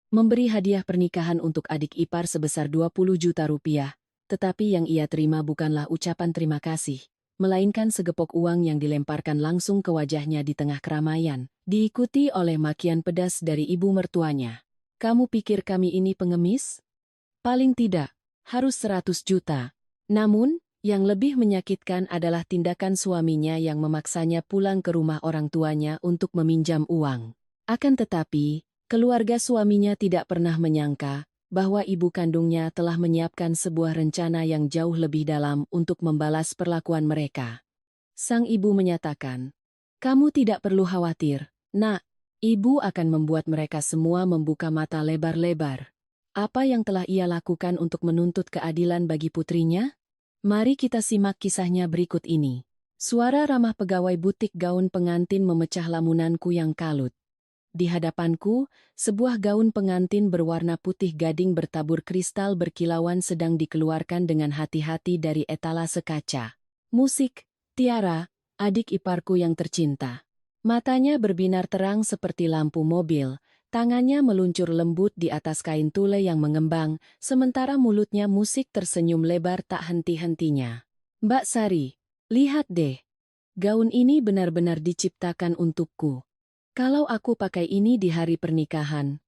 memberi hadiah pernikahan untuk adik ipar sebesar 20 juta rupiah, tetapi yang ia terima bukanlah ucapan terima kasih, melainkan segepok uang yang dilemparkan langsung ke wajahnya di tengah keramaian, diikuti oleh makian pedas dari ibu mertuanya. Kamu pikir kami ini pengemis? Paling tidak, harus 100 juta. Namun, yang lebih menyakitkan adalah tindakan suaminya yang memaksanya pulang ke rumah orang tuanya untuk meminjam uang. Akan tetapi, keluarga suaminya tidak pernah menyangka bahwa ibu kandungnya telah menyiapkan sebuah rencana yang jauh lebih dalam untuk membalas perlakuan mereka. Sang ibu menyatakan, "Kamu tidak perlu khawatir, Nak. Ibu akan membuat mereka semua membuka mata lebar-lebar." Apa yang telah ia lakukan untuk menuntut keadilan bagi putrinya? Mari kita simak kisahnya berikut ini. Suara ramah pegawai butik gaun pengantin memecah lamunanku yang kalut. Di hadapanku, sebuah gaun pengantin berwarna putih gading bertabur kristal berkilauan sedang dikeluarkan dengan hati-hati dari etalase kaca. Musik, Tiara, adik iparku yang tercinta. Matanya berbinar terang seperti lampu mobil, tangannya meluncur lembut di atas kain tule yang mengembang, sementara mulutnya musik tersenyum lebar tak henti-hentinya. Mbak Sari, lihat deh. Gaun ini benar-benar diciptakan untukku. Kalau aku pakai ini di hari pernikahan,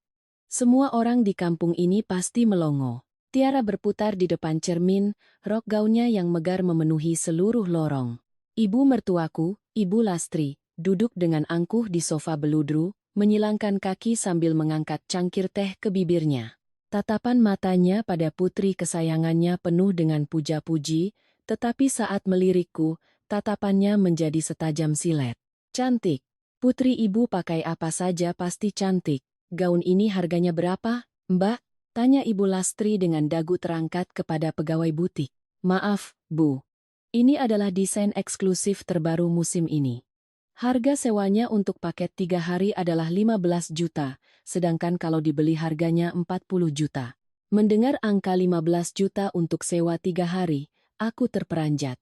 semua orang di kampung ini pasti melongo. Tiara berputar di depan cermin, rok gaunnya yang megar memenuhi seluruh lorong. Ibu mertuaku, Ibu Lastri, duduk dengan angkuh di sofa beludru, menyilangkan kaki sambil mengangkat cangkir teh ke bibirnya. Tatapan matanya pada putri kesayangannya penuh dengan puja-puji, tetapi saat melirikku, tatapannya menjadi setajam silet. Cantik. Putri ibu pakai apa saja pasti cantik. Gaun ini harganya berapa, Mbak? Tanya Ibu Lastri dengan dagu terangkat kepada pegawai butik. Maaf, Bu. Ini adalah desain eksklusif terbaru musim ini. Harga sewanya untuk paket 3 hari adalah 15 juta, sedangkan kalau dibeli harganya 40 juta. Mendengar angka 15 juta untuk sewa 3 hari, aku terperanjat.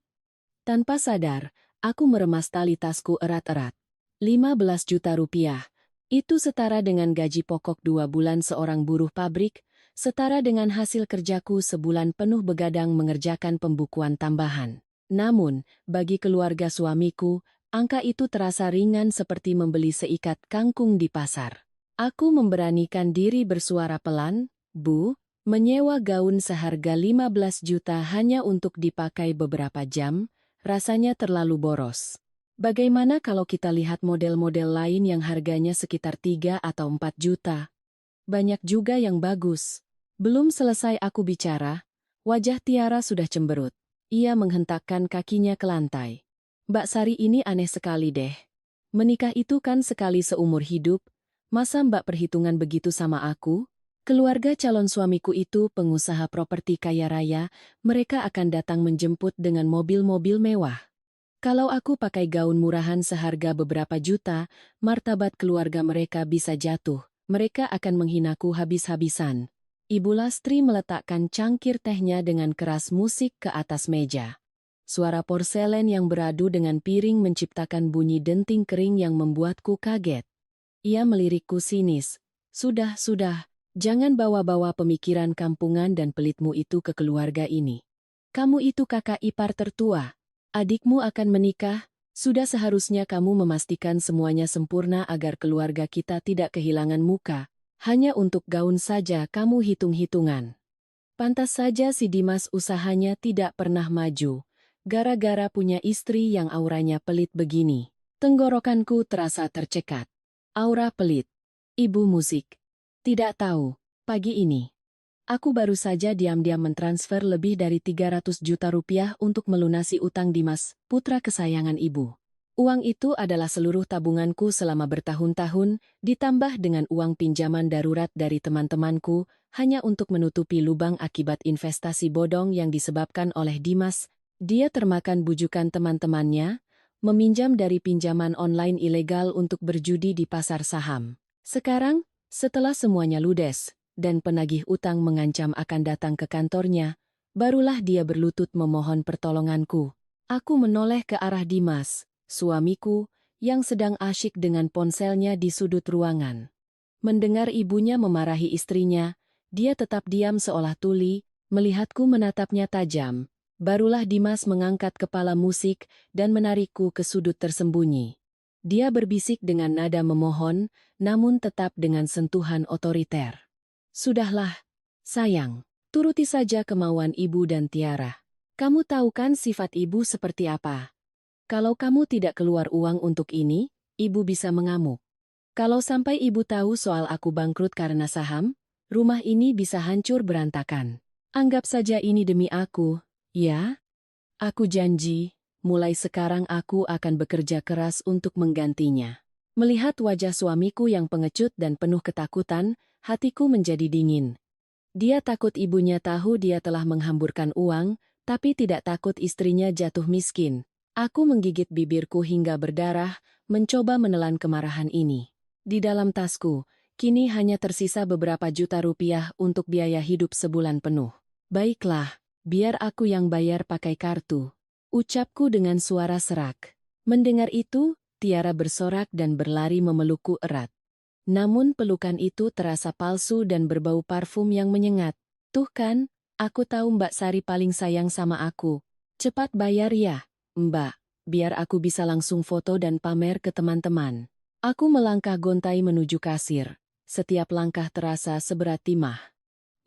Tanpa sadar, aku meremas tali tasku erat-erat. 15 juta rupiah. Itu setara dengan gaji pokok 2 bulan seorang buruh pabrik, setara dengan hasil kerjaku sebulan penuh begadang mengerjakan pembukuan tambahan. Namun, bagi keluarga suamiku, angka itu terasa ringan seperti membeli seikat kangkung di pasar. Aku memberanikan diri bersuara pelan, Bu, menyewa gaun seharga 15 juta hanya untuk dipakai beberapa jam, rasanya terlalu boros. Bagaimana kalau kita lihat model-model lain yang harganya sekitar 3 atau 4 juta? Banyak juga yang bagus. Belum selesai aku bicara, wajah Tiara sudah cemberut. Ia menghentakkan kakinya ke lantai. Mbak Sari ini aneh sekali deh. Menikah itu kan sekali seumur hidup, masa Mbak perhitungan begitu sama aku? Keluarga calon suamiku itu pengusaha properti kaya raya, mereka akan datang menjemput dengan mobil-mobil mewah. Kalau aku pakai gaun murahan seharga beberapa juta, martabat keluarga mereka bisa jatuh. Mereka akan menghinaku habis-habisan. Ibu Lastri meletakkan cangkir tehnya dengan keras musik ke atas meja. Suara porselen yang beradu dengan piring menciptakan bunyi denting kering yang membuatku kaget. Ia melirikku sinis. Sudah, jangan bawa-bawa pemikiran kampungan dan pelitmu itu ke keluarga ini. Kamu itu kakak ipar tertua. Adikmu akan menikah, sudah seharusnya kamu memastikan semuanya sempurna agar keluarga kita tidak kehilangan muka. Hanya untuk gaun saja kamu hitung-hitungan. Pantas saja si Dimas usahanya tidak pernah maju, gara-gara punya istri yang auranya pelit begini. Tenggorokanku terasa tercekat. Aura pelit. Ibu musik. Tidak tahu, pagi ini. Aku baru saja diam-diam mentransfer lebih dari 300 juta rupiah untuk melunasi utang Dimas, putra kesayangan ibu. Uang itu adalah seluruh tabunganku selama bertahun-tahun, ditambah dengan uang pinjaman darurat dari teman-temanku, hanya untuk menutupi lubang akibat investasi bodong yang disebabkan oleh Dimas. Dia termakan bujukan teman-temannya, meminjam dari pinjaman online ilegal untuk berjudi di pasar saham. Sekarang, setelah semuanya ludes, dan penagih utang mengancam akan datang ke kantornya, barulah dia berlutut memohon pertolonganku. Aku menoleh ke arah Dimas, suamiku, yang sedang asyik dengan ponselnya di sudut ruangan. Mendengar ibunya memarahi istrinya, dia tetap diam seolah tuli, melihatku menatapnya tajam. Barulah Dimas mengangkat kepala musik dan menarikku ke sudut tersembunyi. Dia berbisik dengan nada memohon, namun tetap dengan sentuhan otoriter. Sudahlah, sayang, turuti saja kemauan ibu dan Tiara. Kamu tahu kan sifat ibu seperti apa? Kalau kamu tidak keluar uang untuk ini, ibu bisa mengamuk. Kalau sampai ibu tahu soal aku bangkrut karena saham, rumah ini bisa hancur berantakan. Anggap saja ini demi aku, ya? Aku janji, mulai sekarang aku akan bekerja keras untuk menggantinya. Melihat wajah suamiku yang pengecut dan penuh ketakutan, hatiku menjadi dingin. Dia takut ibunya tahu dia telah menghamburkan uang, tapi tidak takut istrinya jatuh miskin. Aku menggigit bibirku hingga berdarah, mencoba menelan kemarahan ini. Di dalam tasku, kini hanya tersisa beberapa juta rupiah untuk biaya hidup sebulan penuh. Baiklah, biar aku yang bayar pakai kartu. Ucapku dengan suara serak. Mendengar itu, Tiara bersorak dan berlari memelukku erat. Namun pelukan itu terasa palsu dan berbau parfum yang menyengat. Tuh kan, aku tahu Mbak Sari paling sayang sama aku. Cepat bayar ya, Mbak, biar aku bisa langsung foto dan pamer ke teman-teman. Aku melangkah gontai menuju kasir. Setiap langkah terasa seberat timah.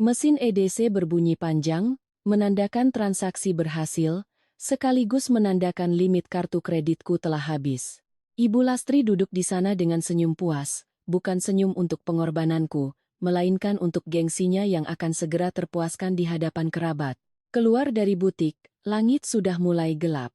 Mesin EDC berbunyi panjang, menandakan transaksi berhasil, sekaligus menandakan limit kartu kreditku telah habis. Ibu Lastri duduk di sana dengan senyum puas, bukan senyum untuk pengorbananku, melainkan untuk gengsinya yang akan segera terpuaskan di hadapan kerabat. Keluar dari butik, langit sudah mulai gelap.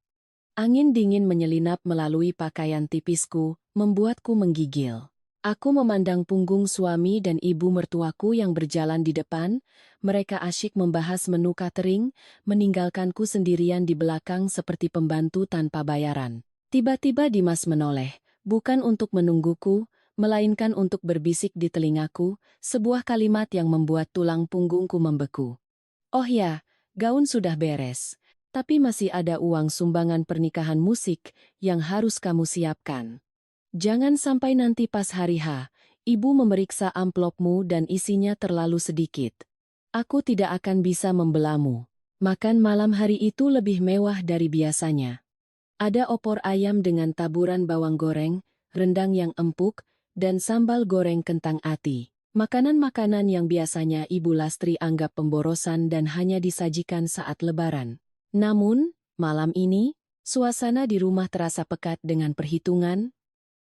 Angin dingin menyelinap melalui pakaian tipisku, membuatku menggigil. Aku memandang punggung suami dan ibu mertuaku yang berjalan di depan, mereka asyik membahas menu catering, meninggalkanku sendirian di belakang seperti pembantu tanpa bayaran. Tiba-tiba Dimas menoleh, bukan untuk menungguku, melainkan untuk berbisik di telingaku, sebuah kalimat yang membuat tulang punggungku membeku. Oh ya, gaun sudah beres. Tapi masih ada uang sumbangan pernikahan musik yang harus kamu siapkan. Jangan sampai nanti pas hari H, ibu memeriksa amplopmu dan isinya terlalu sedikit. Aku tidak akan bisa membelamu. Makan malam hari itu lebih mewah dari biasanya. Ada opor ayam dengan taburan bawang goreng, rendang yang empuk, dan sambal goreng kentang ati. Makanan-makanan yang biasanya Ibu Lastri anggap pemborosan dan hanya disajikan saat lebaran. Namun, malam ini, suasana di rumah terasa pekat dengan perhitungan,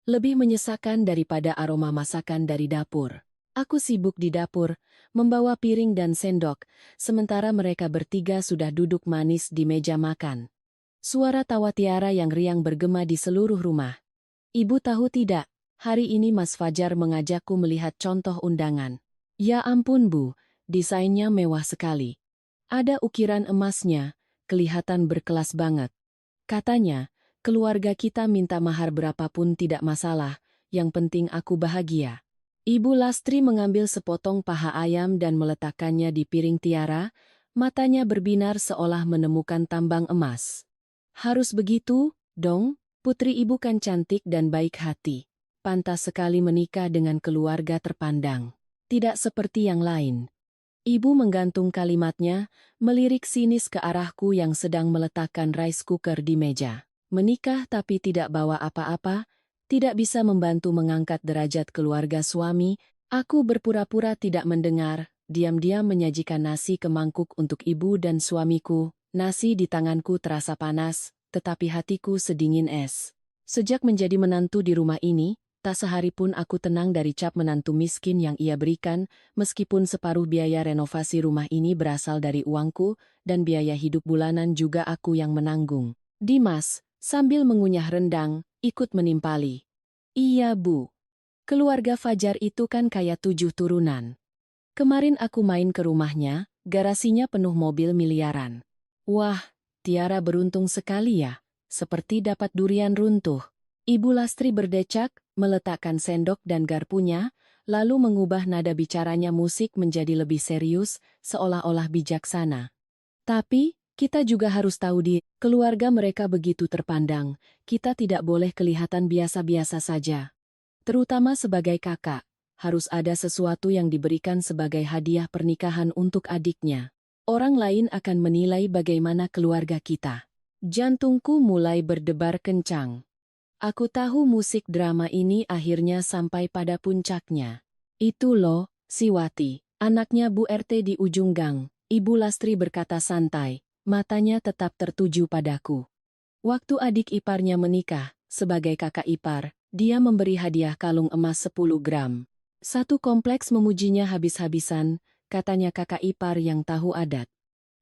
lebih menyesakan daripada aroma masakan dari dapur. Aku sibuk di dapur, membawa piring dan sendok, sementara mereka bertiga sudah duduk manis di meja makan. Suara tawa Tiara yang riang bergema di seluruh rumah. Ibu tahu tidak, hari ini Mas Fajar mengajakku melihat contoh undangan. Ya ampun Bu, desainnya mewah sekali. Ada ukiran emasnya, kelihatan berkelas banget. Katanya, keluarga kita minta mahar berapapun tidak masalah, yang penting aku bahagia. Ibu Lastri mengambil sepotong paha ayam dan meletakkannya di piring Tiara, matanya berbinar seolah menemukan tambang emas. Harus begitu, dong, putri ibu kan cantik dan baik hati. Pantas sekali menikah dengan keluarga terpandang. Tidak seperti yang lain. Ibu menggantung kalimatnya, melirik sinis ke arahku yang sedang meletakkan rice cooker di meja. Menikah tapi tidak bawa apa-apa, tidak bisa membantu mengangkat derajat keluarga suami, aku berpura-pura tidak mendengar, diam-diam menyajikan nasi ke mangkuk untuk ibu dan suamiku. Nasi di tanganku terasa panas, tetapi hatiku sedingin es. Sejak menjadi menantu di rumah ini, tak sehari pun aku tenang dari cap menantu miskin yang ia berikan, meskipun separuh biaya renovasi rumah ini berasal dari uangku, dan biaya hidup bulanan juga aku yang menanggung. Dimas, sambil mengunyah rendang, ikut menimpali. Iya Bu. Keluarga Fajar itu kan kayak 7 turunan. Kemarin aku main ke rumahnya, garasinya penuh mobil miliaran. Wah, Tiara beruntung sekali ya, seperti dapat durian runtuh. Ibu Lastri berdecak, meletakkan sendok dan garpunya, lalu mengubah nada bicaranya musik menjadi lebih serius, seolah-olah bijaksana. Tapi, kita juga harus tahu keluarga mereka begitu terpandang, kita tidak boleh kelihatan biasa-biasa saja. Terutama sebagai kakak, harus ada sesuatu yang diberikan sebagai hadiah pernikahan untuk adiknya. Orang lain akan menilai bagaimana keluarga kita. Jantungku mulai berdebar kencang. Aku tahu musik drama ini akhirnya sampai pada puncaknya. Itu loh, Siwati, anaknya Bu RT di ujung gang. Ibu Lastri berkata santai, matanya tetap tertuju padaku. Waktu adik iparnya menikah, sebagai kakak ipar, dia memberi hadiah kalung emas 10 gram. Satu kompleks memujinya habis-habisan, katanya kakak ipar yang tahu adat.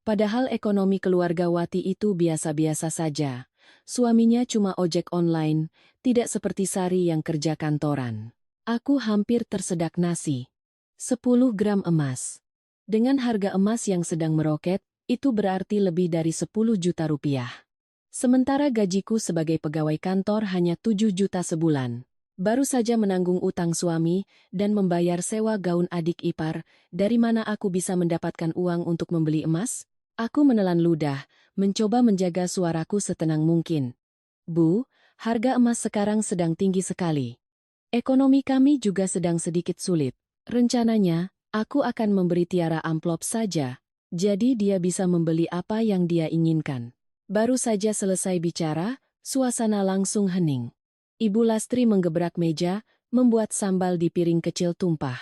Padahal ekonomi keluarga Wati itu biasa-biasa saja. Suaminya cuma ojek online, tidak seperti Sari yang kerja kantoran. Aku hampir tersedak nasi. 10 gram emas. Dengan harga emas yang sedang meroket, itu berarti lebih dari 10 juta rupiah. Sementara gajiku sebagai pegawai kantor hanya 7 juta sebulan. Baru saja menanggung utang suami dan membayar sewa gaun adik ipar, dari mana aku bisa mendapatkan uang untuk membeli emas? Aku menelan ludah, mencoba menjaga suaraku setenang mungkin. Bu, harga emas sekarang sedang tinggi sekali. Ekonomi kami juga sedang sedikit sulit. Rencananya, aku akan memberi Tiara amplop saja, jadi dia bisa membeli apa yang dia inginkan. Baru saja selesai bicara, suasana langsung hening. Ibu Lastri menggebrak meja, membuat sambal di piring kecil tumpah.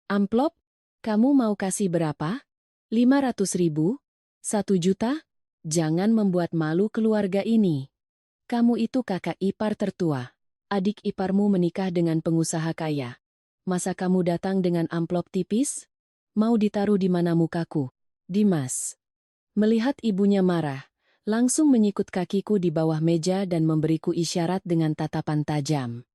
Amplop? Kamu mau kasih berapa? 500.000? 1 juta? Jangan membuat malu keluarga ini. Kamu itu kakak ipar tertua. Adik iparmu menikah dengan pengusaha kaya. Masa kamu datang dengan amplop tipis? Mau ditaruh di mana mukaku? Dimas. Melihat ibunya marah, langsung menyikut kakiku di bawah meja dan memberiku isyarat dengan tatapan tajam.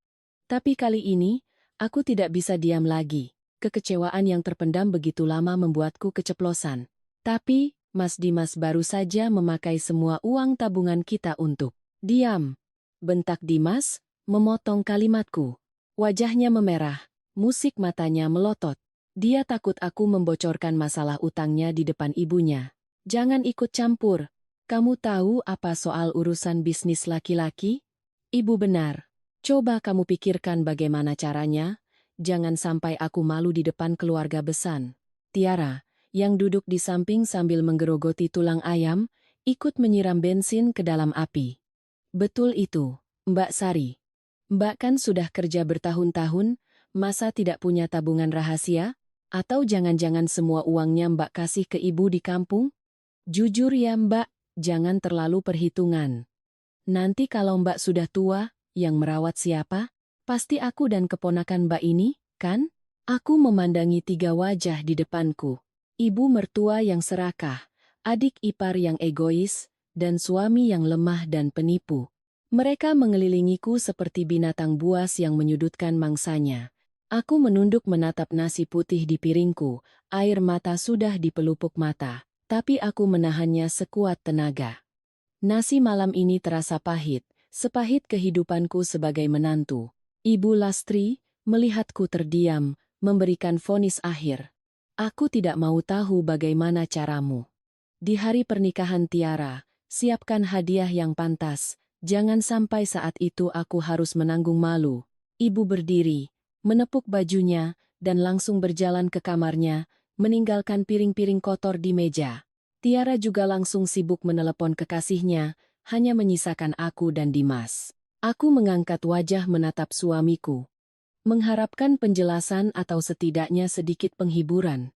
Tapi kali ini, aku tidak bisa diam lagi. Kekecewaan yang terpendam begitu lama membuatku keceplosan. Tapi, Mas Dimas baru saja memakai semua uang tabungan kita untuk diam. Bentak Dimas, memotong kalimatku. Wajahnya memerah, musik matanya melotot. Dia takut aku membocorkan masalah utangnya di depan ibunya. Jangan ikut campur. Kamu tahu apa soal urusan bisnis laki-laki? Ibu benar. Coba kamu pikirkan bagaimana caranya. Jangan sampai aku malu di depan keluarga besar. Tiara, yang duduk di samping sambil menggerogoti tulang ayam, ikut menyiram bensin ke dalam api. Betul itu, Mbak Sari. Mbak kan sudah kerja bertahun-tahun, masa tidak punya tabungan rahasia? Atau jangan-jangan semua uangnya Mbak kasih ke ibu di kampung? Jujur ya Mbak, jangan terlalu perhitungan. Nanti kalau Mbak sudah tua, yang merawat siapa? Pasti aku dan keponakan Mbak ini, kan? Aku memandangi 3 wajah di depanku. Ibu mertua yang serakah, adik ipar yang egois, dan suami yang lemah dan penipu. Mereka mengelilingiku seperti binatang buas yang menyudutkan mangsanya. Aku menunduk menatap nasi putih di piringku, air mata sudah di pelupuk mata, tapi aku menahannya sekuat tenaga. Nasi malam ini terasa pahit, sepahit kehidupanku sebagai menantu. Ibu Lastri, melihatku terdiam, memberikan vonis akhir. Aku tidak mau tahu bagaimana caramu. Di hari pernikahan Tiara, siapkan hadiah yang pantas, jangan sampai saat itu aku harus menanggung malu. Ibu berdiri, menepuk bajunya, dan langsung berjalan ke kamarnya, meninggalkan piring-piring kotor di meja. Tiara juga langsung sibuk menelepon kekasihnya, hanya menyisakan aku dan Dimas. Aku mengangkat wajah menatap suamiku, mengharapkan penjelasan atau setidaknya sedikit penghiburan.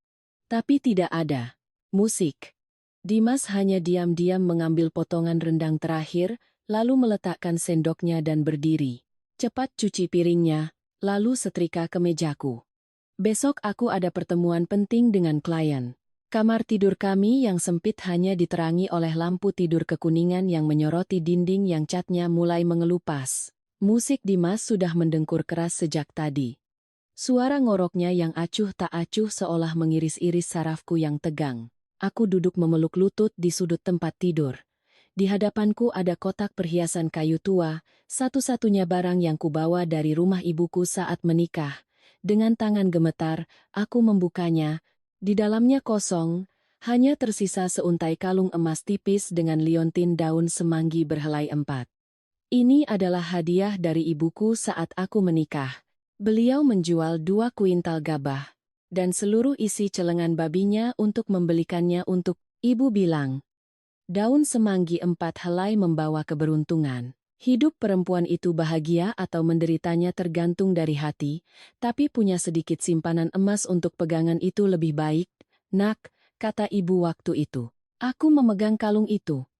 Tapi tidak ada. Musik. Dimas hanya diam-diam mengambil potongan rendang terakhir, lalu meletakkan sendoknya dan berdiri. Cepat cuci piringnya, lalu setrika ke mejaku. Besok aku ada pertemuan penting dengan klien. Kamar tidur kami yang sempit hanya diterangi oleh lampu tidur kekuningan yang menyoroti dinding yang catnya mulai mengelupas. Musik Dimas sudah mendengkur keras sejak tadi. Suara ngoroknya yang acuh tak acuh seolah mengiris-iris sarafku yang tegang. Aku duduk memeluk lutut di sudut tempat tidur. Di hadapanku ada kotak perhiasan kayu tua, satu-satunya barang yang kubawa dari rumah ibuku saat menikah. Dengan tangan gemetar, aku membukanya. Di dalamnya kosong, hanya tersisa seuntai kalung emas tipis dengan liontin daun semanggi berhelai 4. Ini adalah hadiah dari ibuku saat aku menikah. Beliau menjual 2 kuintal gabah dan seluruh isi celengan babinya untuk membelikannya untuk, ibu bilang. Daun semanggi 4 helai membawa keberuntungan. Hidup perempuan itu bahagia atau menderitanya tergantung dari hati, tapi punya sedikit simpanan emas untuk pegangan itu lebih baik, nak, kata ibu waktu itu. Aku memegang kalung itu.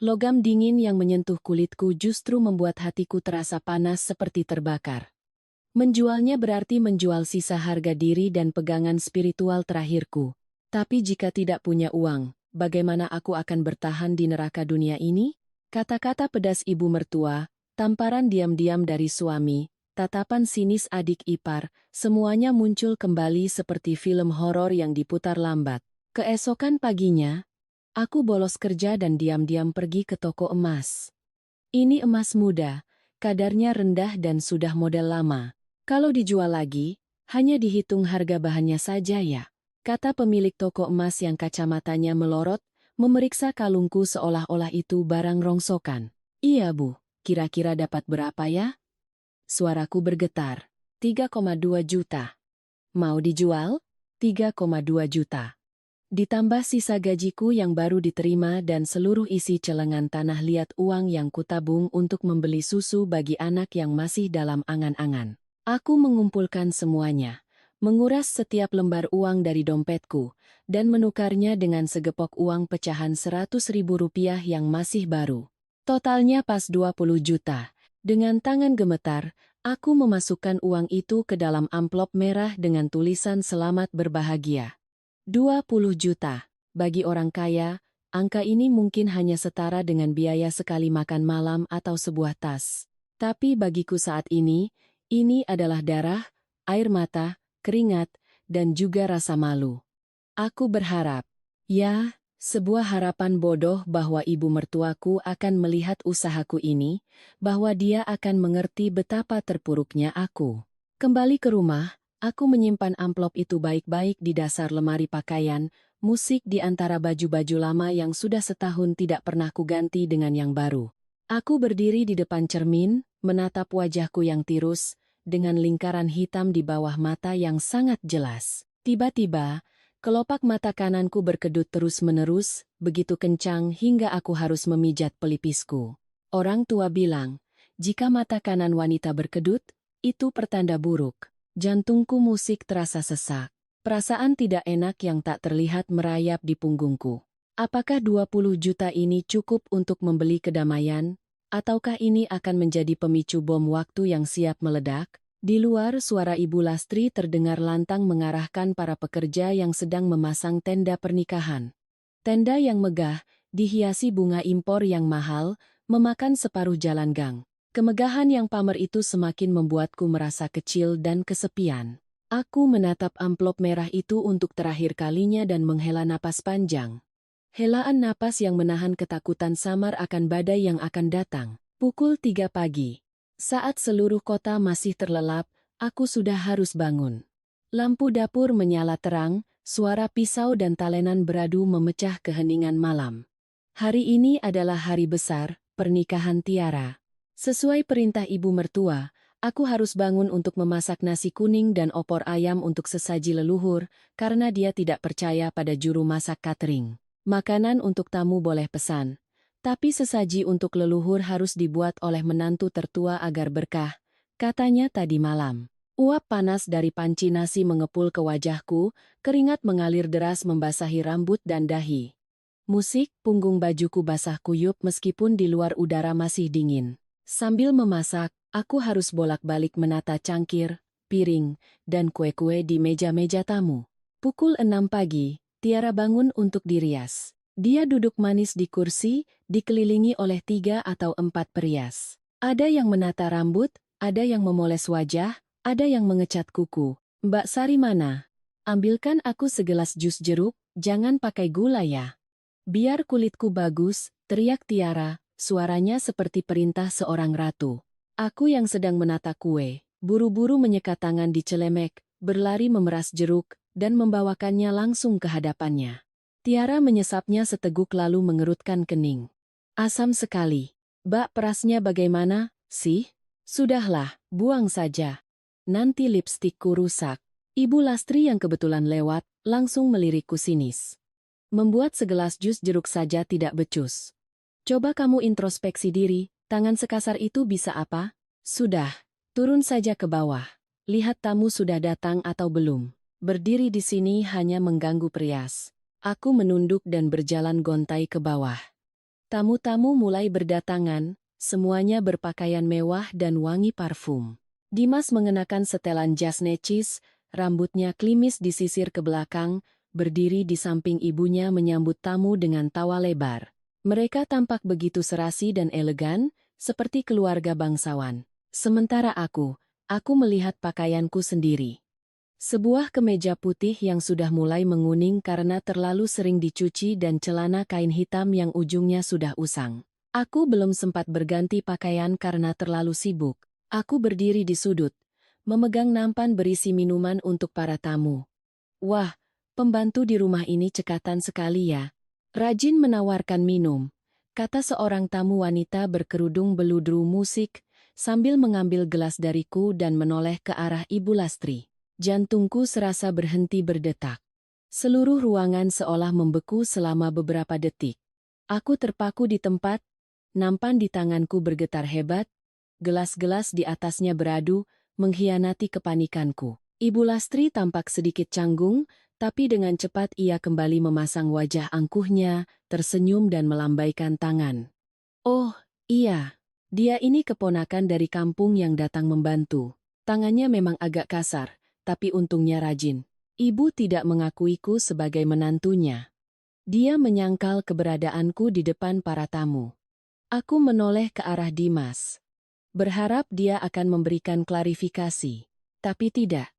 Logam dingin yang menyentuh kulitku justru membuat hatiku terasa panas seperti terbakar. Menjualnya berarti menjual sisa harga diri dan pegangan spiritual terakhirku. Tapi jika tidak punya uang, bagaimana aku akan bertahan di neraka dunia ini? Kata-kata pedas ibu mertua, tamparan diam-diam dari suami, tatapan sinis adik ipar, semuanya muncul kembali seperti film horor yang diputar lambat. Keesokan paginya, aku bolos kerja dan diam-diam pergi ke toko emas. Ini emas muda, kadarnya rendah dan sudah model lama. Kalau dijual lagi, hanya dihitung harga bahannya saja ya, kata pemilik toko emas yang kacamatanya melorot, memeriksa kalungku seolah-olah itu barang rongsokan. Iya bu, kira-kira dapat berapa ya? Suaraku bergetar. 3,2 juta. Mau dijual? 3,2 juta. Ditambah sisa gajiku yang baru diterima dan seluruh isi celengan tanah liat uang yang kutabung untuk membeli susu bagi anak yang masih dalam angan-angan. Aku mengumpulkan semuanya, menguras setiap lembar uang dari dompetku, dan menukarnya dengan segepok uang pecahan 100.000 rupiah yang masih baru. Totalnya pas 20 juta. Dengan tangan gemetar, aku memasukkan uang itu ke dalam amplop merah dengan tulisan selamat berbahagia. 20 juta. Bagi orang kaya, angka ini mungkin hanya setara dengan biaya sekali makan malam atau sebuah tas. Tapi bagiku saat ini adalah darah, air mata, keringat, dan juga rasa malu. Aku berharap, ya, sebuah harapan bodoh bahwa ibu mertuaku akan melihat usahaku ini, bahwa dia akan mengerti betapa terpuruknya aku. Kembali ke rumah, aku menyimpan amplop itu baik-baik di dasar lemari pakaian, musik di antara baju-baju lama yang sudah setahun tidak pernah kuganti dengan yang baru. Aku berdiri di depan cermin, menatap wajahku yang tirus, dengan lingkaran hitam di bawah mata yang sangat jelas. Tiba-tiba, kelopak mata kananku berkedut terus-menerus, begitu kencang hingga aku harus memijat pelipisku. Orang tua bilang, jika mata kanan wanita berkedut, itu pertanda buruk. Jantungku musik terasa sesak. Perasaan tidak enak yang tak terlihat merayap di punggungku. Apakah 20 juta ini cukup untuk membeli kedamaian? Ataukah ini akan menjadi pemicu bom waktu yang siap meledak? Di luar suara Ibu Lastri terdengar lantang mengarahkan para pekerja yang sedang memasang tenda pernikahan. Tenda yang megah, dihiasi bunga impor yang mahal, memakan separuh jalan gang. Kemegahan yang pamer itu semakin membuatku merasa kecil dan kesepian. Aku menatap amplop merah itu untuk terakhir kalinya dan menghela napas panjang. Helaan napas yang menahan ketakutan samar akan badai yang akan datang. Pukul 3 pagi. Saat seluruh kota masih terlelap, aku sudah harus bangun. Lampu dapur menyala terang, suara pisau dan talenan beradu memecah keheningan malam. Hari ini adalah hari besar, pernikahan Tiara. Sesuai perintah ibu mertua, aku harus bangun untuk memasak nasi kuning dan opor ayam untuk sesaji leluhur, karena dia tidak percaya pada juru masak catering. Makanan untuk tamu boleh pesan, tapi sesaji untuk leluhur harus dibuat oleh menantu tertua agar berkah, katanya tadi malam. Uap panas dari panci nasi mengepul ke wajahku, keringat mengalir deras membasahi rambut dan dahi. Musik, punggung bajuku basah kuyup meskipun di luar udara masih dingin. Sambil memasak, aku harus bolak-balik menata cangkir, piring, dan kue-kue di meja-meja tamu. Pukul 6 pagi, Tiara bangun untuk dirias. Dia duduk manis di kursi, dikelilingi oleh 3 atau 4 perias. Ada yang menata rambut, ada yang memoles wajah, ada yang mengecat kuku. Mbak Sari mana? Ambilkan aku segelas jus jeruk, jangan pakai gula ya. Biar kulitku bagus, teriak Tiara. Suaranya seperti perintah seorang ratu. Aku yang sedang menata kue, buru-buru menyekat tangan di celemek, berlari memeras jeruk, dan membawakannya langsung ke hadapannya. Tiara menyesapnya seteguk lalu mengerutkan kening. Asam sekali. Bak perasnya bagaimana, sih? Sudahlah, buang saja. nanti lipstikku rusak. Ibu Lastri yang kebetulan lewat, langsung melirikku sinis. Membuat segelas jus jeruk saja tidak becus. Coba kamu introspeksi diri, tangan sekasar itu bisa apa? Sudah, turun saja ke bawah. Lihat tamu sudah datang atau belum. Berdiri di sini hanya mengganggu perias. Aku menunduk dan berjalan gontai ke bawah. Tamu-tamu mulai berdatangan, semuanya berpakaian mewah dan wangi parfum. Dimas mengenakan setelan jas necis, rambutnya klimis disisir ke belakang, berdiri di samping ibunya menyambut tamu dengan tawa lebar. Mereka tampak begitu serasi dan elegan, seperti keluarga bangsawan. Sementara aku melihat pakaianku sendiri. Sebuah kemeja putih yang sudah mulai menguning karena terlalu sering dicuci dan celana kain hitam yang ujungnya sudah usang. Aku belum sempat berganti pakaian karena terlalu sibuk. Aku berdiri di sudut, memegang nampan berisi minuman untuk para tamu. Wah, pembantu di rumah ini cekatan sekali ya. Rajin menawarkan minum, kata seorang tamu wanita berkerudung beludru musik, sambil mengambil gelas dariku dan menoleh ke arah Ibu Lastri. Jantungku serasa berhenti berdetak. Seluruh ruangan seolah membeku selama beberapa detik. Aku terpaku di tempat, nampan di tanganku bergetar hebat, gelas-gelas di atasnya beradu, mengkhianati kepanikanku. Ibu Lastri tampak sedikit canggung, tapi dengan cepat ia kembali memasang wajah angkuhnya, tersenyum dan melambaikan tangan. Oh, iya, dia ini keponakan dari kampung yang datang membantu. Tangannya memang agak kasar, tapi untungnya rajin. Ibu tidak mengakuiku sebagai menantunya. Dia menyangkal keberadaanku di depan para tamu. Aku menoleh ke arah Dimas. Berharap dia akan memberikan klarifikasi. Tapi tidak.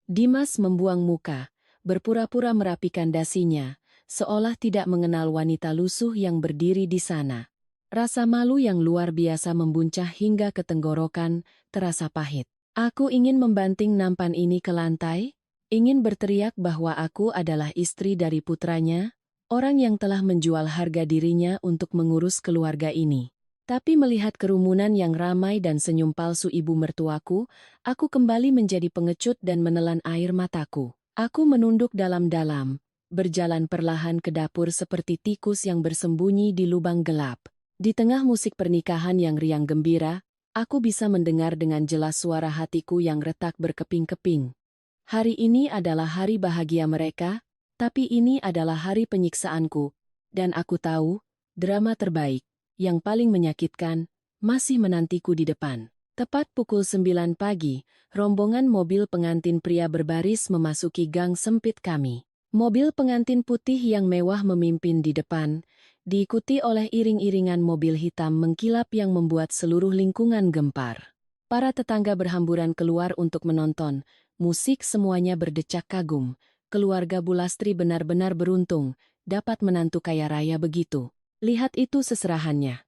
Dimas membuang muka, berpura-pura merapikan dasinya, seolah tidak mengenal wanita lusuh yang berdiri di sana. Rasa malu yang luar biasa membuncah hingga ke tenggorokan, terasa pahit. Aku ingin membanting nampan ini ke lantai, ingin berteriak bahwa aku adalah istri dari putranya, orang yang telah menjual harga dirinya untuk mengurus keluarga ini. Tapi melihat kerumunan yang ramai dan senyum palsu ibu mertuaku, aku kembali menjadi pengecut dan menelan air mataku. Aku menunduk dalam-dalam, berjalan perlahan ke dapur seperti tikus yang bersembunyi di lubang gelap. Di tengah musik pernikahan yang riang gembira, aku bisa mendengar dengan jelas suara hatiku yang retak berkeping-keping. Hari ini adalah hari bahagia mereka, tapi ini adalah hari penyiksaanku, dan aku tahu, drama terbaik, yang paling menyakitkan, masih menantiku di depan. Tepat pukul 9 pagi, rombongan mobil pengantin pria berbaris memasuki gang sempit kami. Mobil pengantin putih yang mewah memimpin di depan, diikuti oleh iring-iringan mobil hitam mengkilap yang membuat seluruh lingkungan gempar. Para tetangga berhamburan keluar untuk menonton, musik semuanya berdecak kagum. Keluarga Bu Lastri benar-benar beruntung, dapat menantu kaya raya begitu. Lihat itu seserahannya.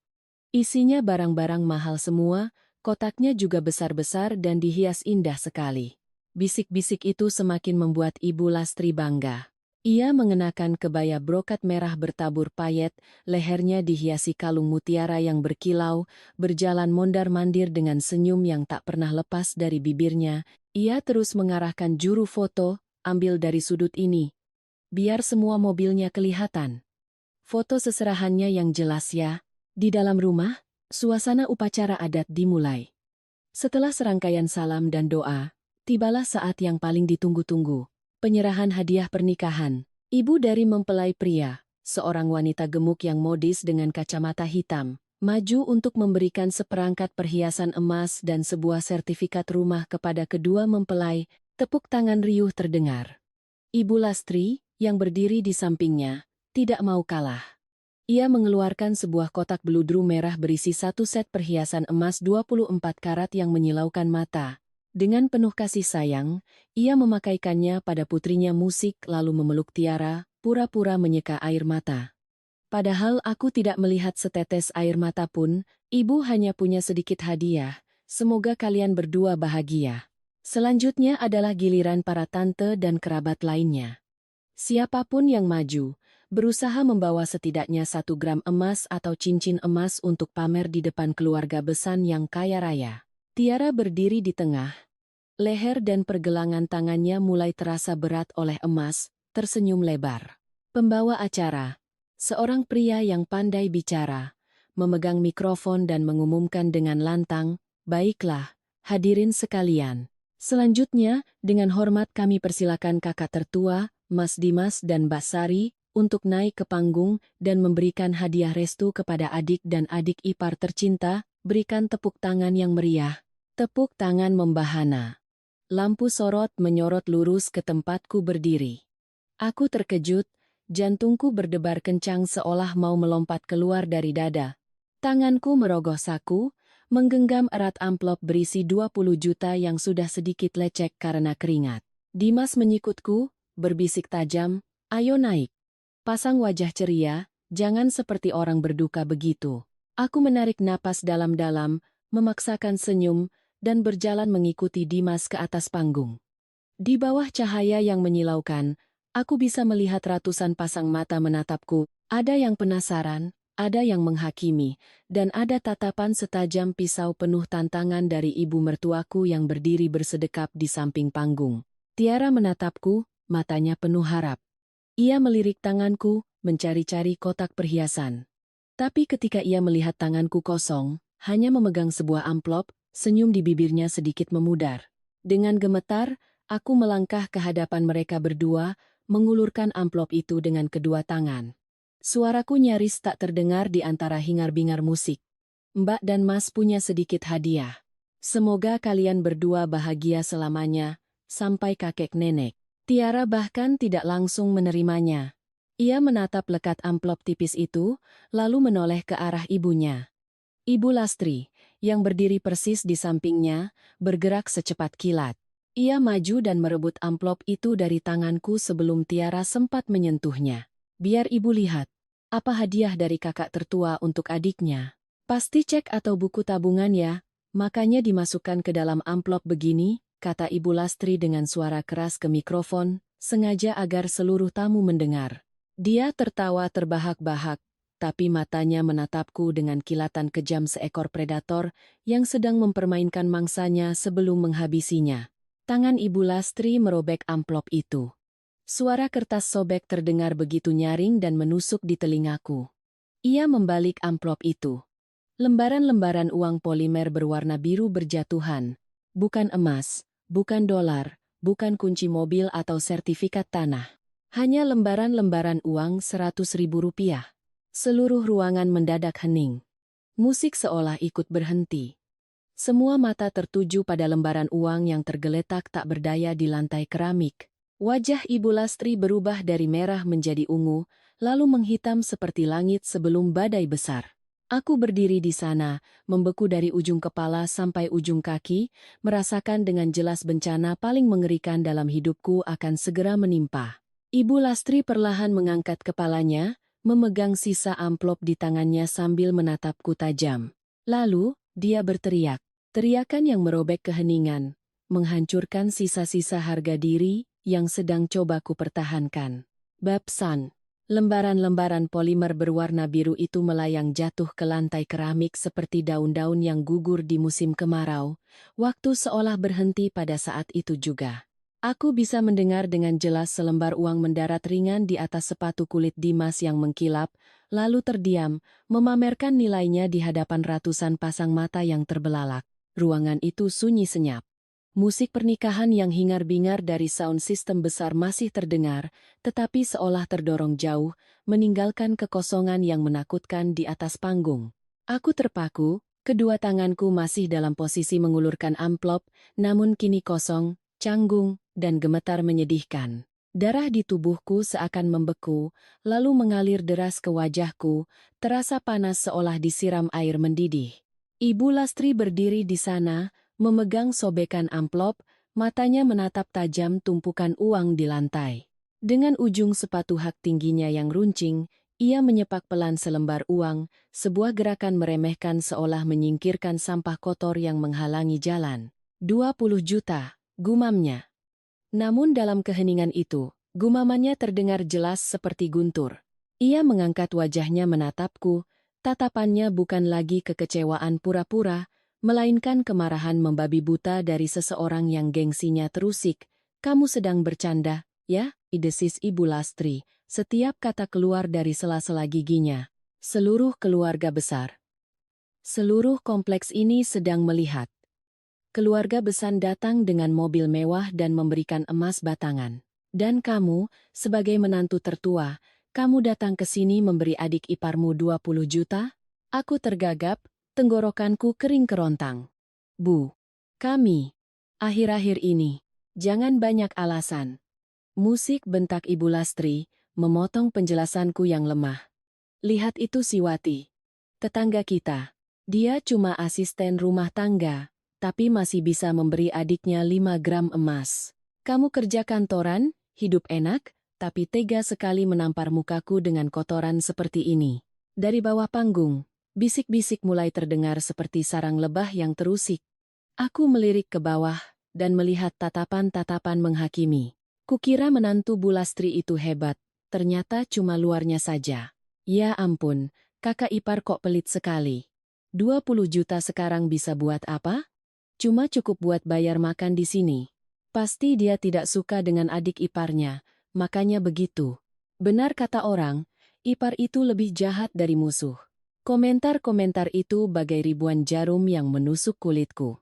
Isinya barang-barang mahal semua, kotaknya juga besar-besar dan dihias indah sekali. Bisik-bisik itu semakin membuat Ibu Lastri bangga. Ia mengenakan kebaya brokat merah bertabur payet, lehernya dihiasi kalung mutiara yang berkilau, berjalan mondar-mandir dengan senyum yang tak pernah lepas dari bibirnya. Ia terus mengarahkan juru foto, ambil dari sudut ini. Biar semua mobilnya kelihatan. Foto seserahannya yang jelas ya. Di dalam rumah, suasana upacara adat dimulai. Setelah serangkaian salam dan doa, tibalah saat yang paling ditunggu-tunggu. Penyerahan hadiah pernikahan. Ibu dari mempelai pria, seorang wanita gemuk yang modis dengan kacamata hitam, maju untuk memberikan seperangkat perhiasan emas dan sebuah sertifikat rumah kepada kedua mempelai. Tepuk tangan riuh terdengar. Ibu Lastri, yang berdiri di sampingnya, tidak mau kalah. Ia mengeluarkan sebuah kotak beludru merah berisi satu set perhiasan emas 24 karat yang menyilaukan mata. Dengan penuh kasih sayang, ia memakaikannya pada putrinya musik lalu memeluk tiara, pura-pura menyeka air mata. Padahal aku tidak melihat setetes air mata pun, ibu hanya punya sedikit hadiah, semoga kalian berdua bahagia. Selanjutnya adalah giliran para tante dan kerabat lainnya. Siapapun yang maju, berusaha membawa setidaknya 1 gram emas atau cincin emas untuk pamer di depan keluarga besan yang kaya raya. Tiara berdiri di tengah. Leher dan pergelangan tangannya mulai terasa berat oleh emas, tersenyum lebar. Pembawa acara, seorang pria yang pandai bicara, memegang mikrofon dan mengumumkan dengan lantang, "Baiklah, hadirin sekalian. Selanjutnya, dengan hormat kami persilakan kakak tertua, Mas Dimas dan Mbak Sari, untuk naik ke panggung dan memberikan hadiah restu kepada adik dan adik ipar tercinta. Berikan tepuk tangan yang meriah." Tepuk tangan membahana. Lampu sorot menyorot lurus ke tempatku berdiri. Aku terkejut, jantungku berdebar kencang seolah mau melompat keluar dari dada. Tanganku merogoh saku, menggenggam erat amplop berisi 20 juta yang sudah sedikit lecek karena keringat. Dimas menyikutku, berbisik tajam, "Ayo naik. Pasang wajah ceria, jangan seperti orang berduka begitu." Aku menarik napas dalam-dalam, memaksakan senyum, dan berjalan mengikuti Dimas ke atas panggung. Di bawah cahaya yang menyilaukan, aku bisa melihat ratusan pasang mata menatapku, ada yang penasaran, ada yang menghakimi, dan ada tatapan setajam pisau penuh tantangan dari ibu mertuaku yang berdiri bersedekap di samping panggung. Tiara menatapku, matanya penuh harap. Ia melirik tanganku, mencari-cari kotak perhiasan. Tapi ketika ia melihat tanganku kosong, hanya memegang sebuah amplop, senyum di bibirnya sedikit memudar. Dengan gemetar, aku melangkah ke hadapan mereka berdua, mengulurkan amplop itu dengan kedua tangan. Suaraku nyaris tak terdengar di antara hingar-bingar musik. "Mbak dan Mas punya sedikit hadiah. Semoga kalian berdua bahagia selamanya, sampai kakek nenek." Tiara bahkan tidak langsung menerimanya. Ia menatap lekat amplop tipis itu, lalu menoleh ke arah ibunya. Ibu Lastri, yang berdiri persis di sampingnya, bergerak secepat kilat. Ia maju dan merebut amplop itu dari tanganku sebelum Tiara sempat menyentuhnya. "Biar ibu lihat. Apa hadiah dari kakak tertua untuk adiknya? Pasti cek atau buku tabungan ya, makanya dimasukkan ke dalam amplop begini," kata Ibu Lastri dengan suara keras ke mikrofon, sengaja agar seluruh tamu mendengar. Dia tertawa terbahak-bahak, tapi matanya menatapku dengan kilatan kejam seekor predator yang sedang mempermainkan mangsanya sebelum menghabisinya. Tangan Ibu Lastri merobek amplop itu. Suara kertas sobek terdengar begitu nyaring dan menusuk di telingaku. Ia membalik amplop itu. Lembaran-lembaran uang polimer berwarna biru berjatuhan. Bukan emas, bukan dolar, bukan kunci mobil atau sertifikat tanah. Hanya lembaran-lembaran uang Rp100.000. Seluruh ruangan mendadak hening. Musik seolah ikut berhenti. Semua mata tertuju pada lembaran uang yang tergeletak tak berdaya di lantai keramik. Wajah Ibu Lastri berubah dari merah menjadi ungu, lalu menghitam seperti langit sebelum badai besar. Aku berdiri di sana, membeku dari ujung kepala sampai ujung kaki, merasakan dengan jelas bencana paling mengerikan dalam hidupku akan segera menimpa. Ibu Lastri perlahan mengangkat kepalanya, memegang sisa amplop di tangannya sambil menatapku tajam. Lalu, dia berteriak. Teriakan yang merobek keheningan, menghancurkan sisa-sisa harga diri yang sedang coba kupertahankan. "Babsan." Lembaran-lembaran polimer berwarna biru itu melayang jatuh ke lantai keramik seperti daun-daun yang gugur di musim kemarau. Waktu seolah berhenti pada saat itu juga. Aku bisa mendengar dengan jelas selembar uang mendarat ringan di atas sepatu kulit Dimas yang mengkilap, lalu terdiam, memamerkan nilainya di hadapan ratusan pasang mata yang terbelalak. Ruangan itu sunyi senyap. Musik pernikahan yang hingar-bingar dari sound system besar masih terdengar, tetapi seolah terdorong jauh, meninggalkan kekosongan yang menakutkan di atas panggung. Aku terpaku, kedua tanganku masih dalam posisi mengulurkan amplop, namun kini kosong, canggung, dan gemetar menyedihkan. Darah di tubuhku seakan membeku, lalu mengalir deras ke wajahku, terasa panas seolah disiram air mendidih. Ibu Lastri berdiri di sana, memegang sobekan amplop, matanya menatap tajam tumpukan uang di lantai. Dengan ujung sepatu hak tingginya yang runcing, ia menyepak pelan selembar uang, sebuah gerakan meremehkan seolah menyingkirkan sampah kotor yang menghalangi jalan. 20 juta, gumamnya. Namun dalam keheningan itu, gumamannya terdengar jelas seperti guntur. Ia mengangkat wajahnya menatapku, tatapannya bukan lagi kekecewaan pura-pura, melainkan kemarahan membabi buta dari seseorang yang gengsinya terusik. Kamu sedang bercanda, ya? Desis Ibu Lastri. Setiap kata keluar dari sela-sela giginya. Seluruh keluarga besar. Seluruh kompleks ini sedang melihat. Keluarga Besan datang dengan mobil mewah dan memberikan emas batangan. Dan kamu, sebagai menantu tertua, kamu datang ke sini memberi adik iparmu 20 juta? Aku tergagap, tenggorokanku kering kerontang. Bu, kami, akhir-akhir ini, jangan banyak alasan. Musik bentak Ibu Lastri, memotong penjelasanku yang lemah. Lihat itu si Wati. Tetangga kita. Dia cuma asisten rumah tangga, tapi masih bisa memberi adiknya 5 gram emas. Kamu kerja kantoran, hidup enak, tapi tega sekali menampar mukaku dengan kotoran seperti ini. Dari bawah panggung, bisik-bisik mulai terdengar seperti sarang lebah yang terusik. Aku melirik ke bawah dan melihat tatapan-tatapan menghakimi. Kukira menantu Bu Lastri itu hebat, ternyata cuma luarnya saja. Ya ampun, kakak ipar kok pelit sekali. 20 juta sekarang bisa buat apa? Cuma cukup buat bayar makan di sini. Pasti dia tidak suka dengan adik iparnya, makanya begitu. Benar kata orang, ipar itu lebih jahat dari musuh. Komentar-komentar itu bagai ribuan jarum yang menusuk kulitku.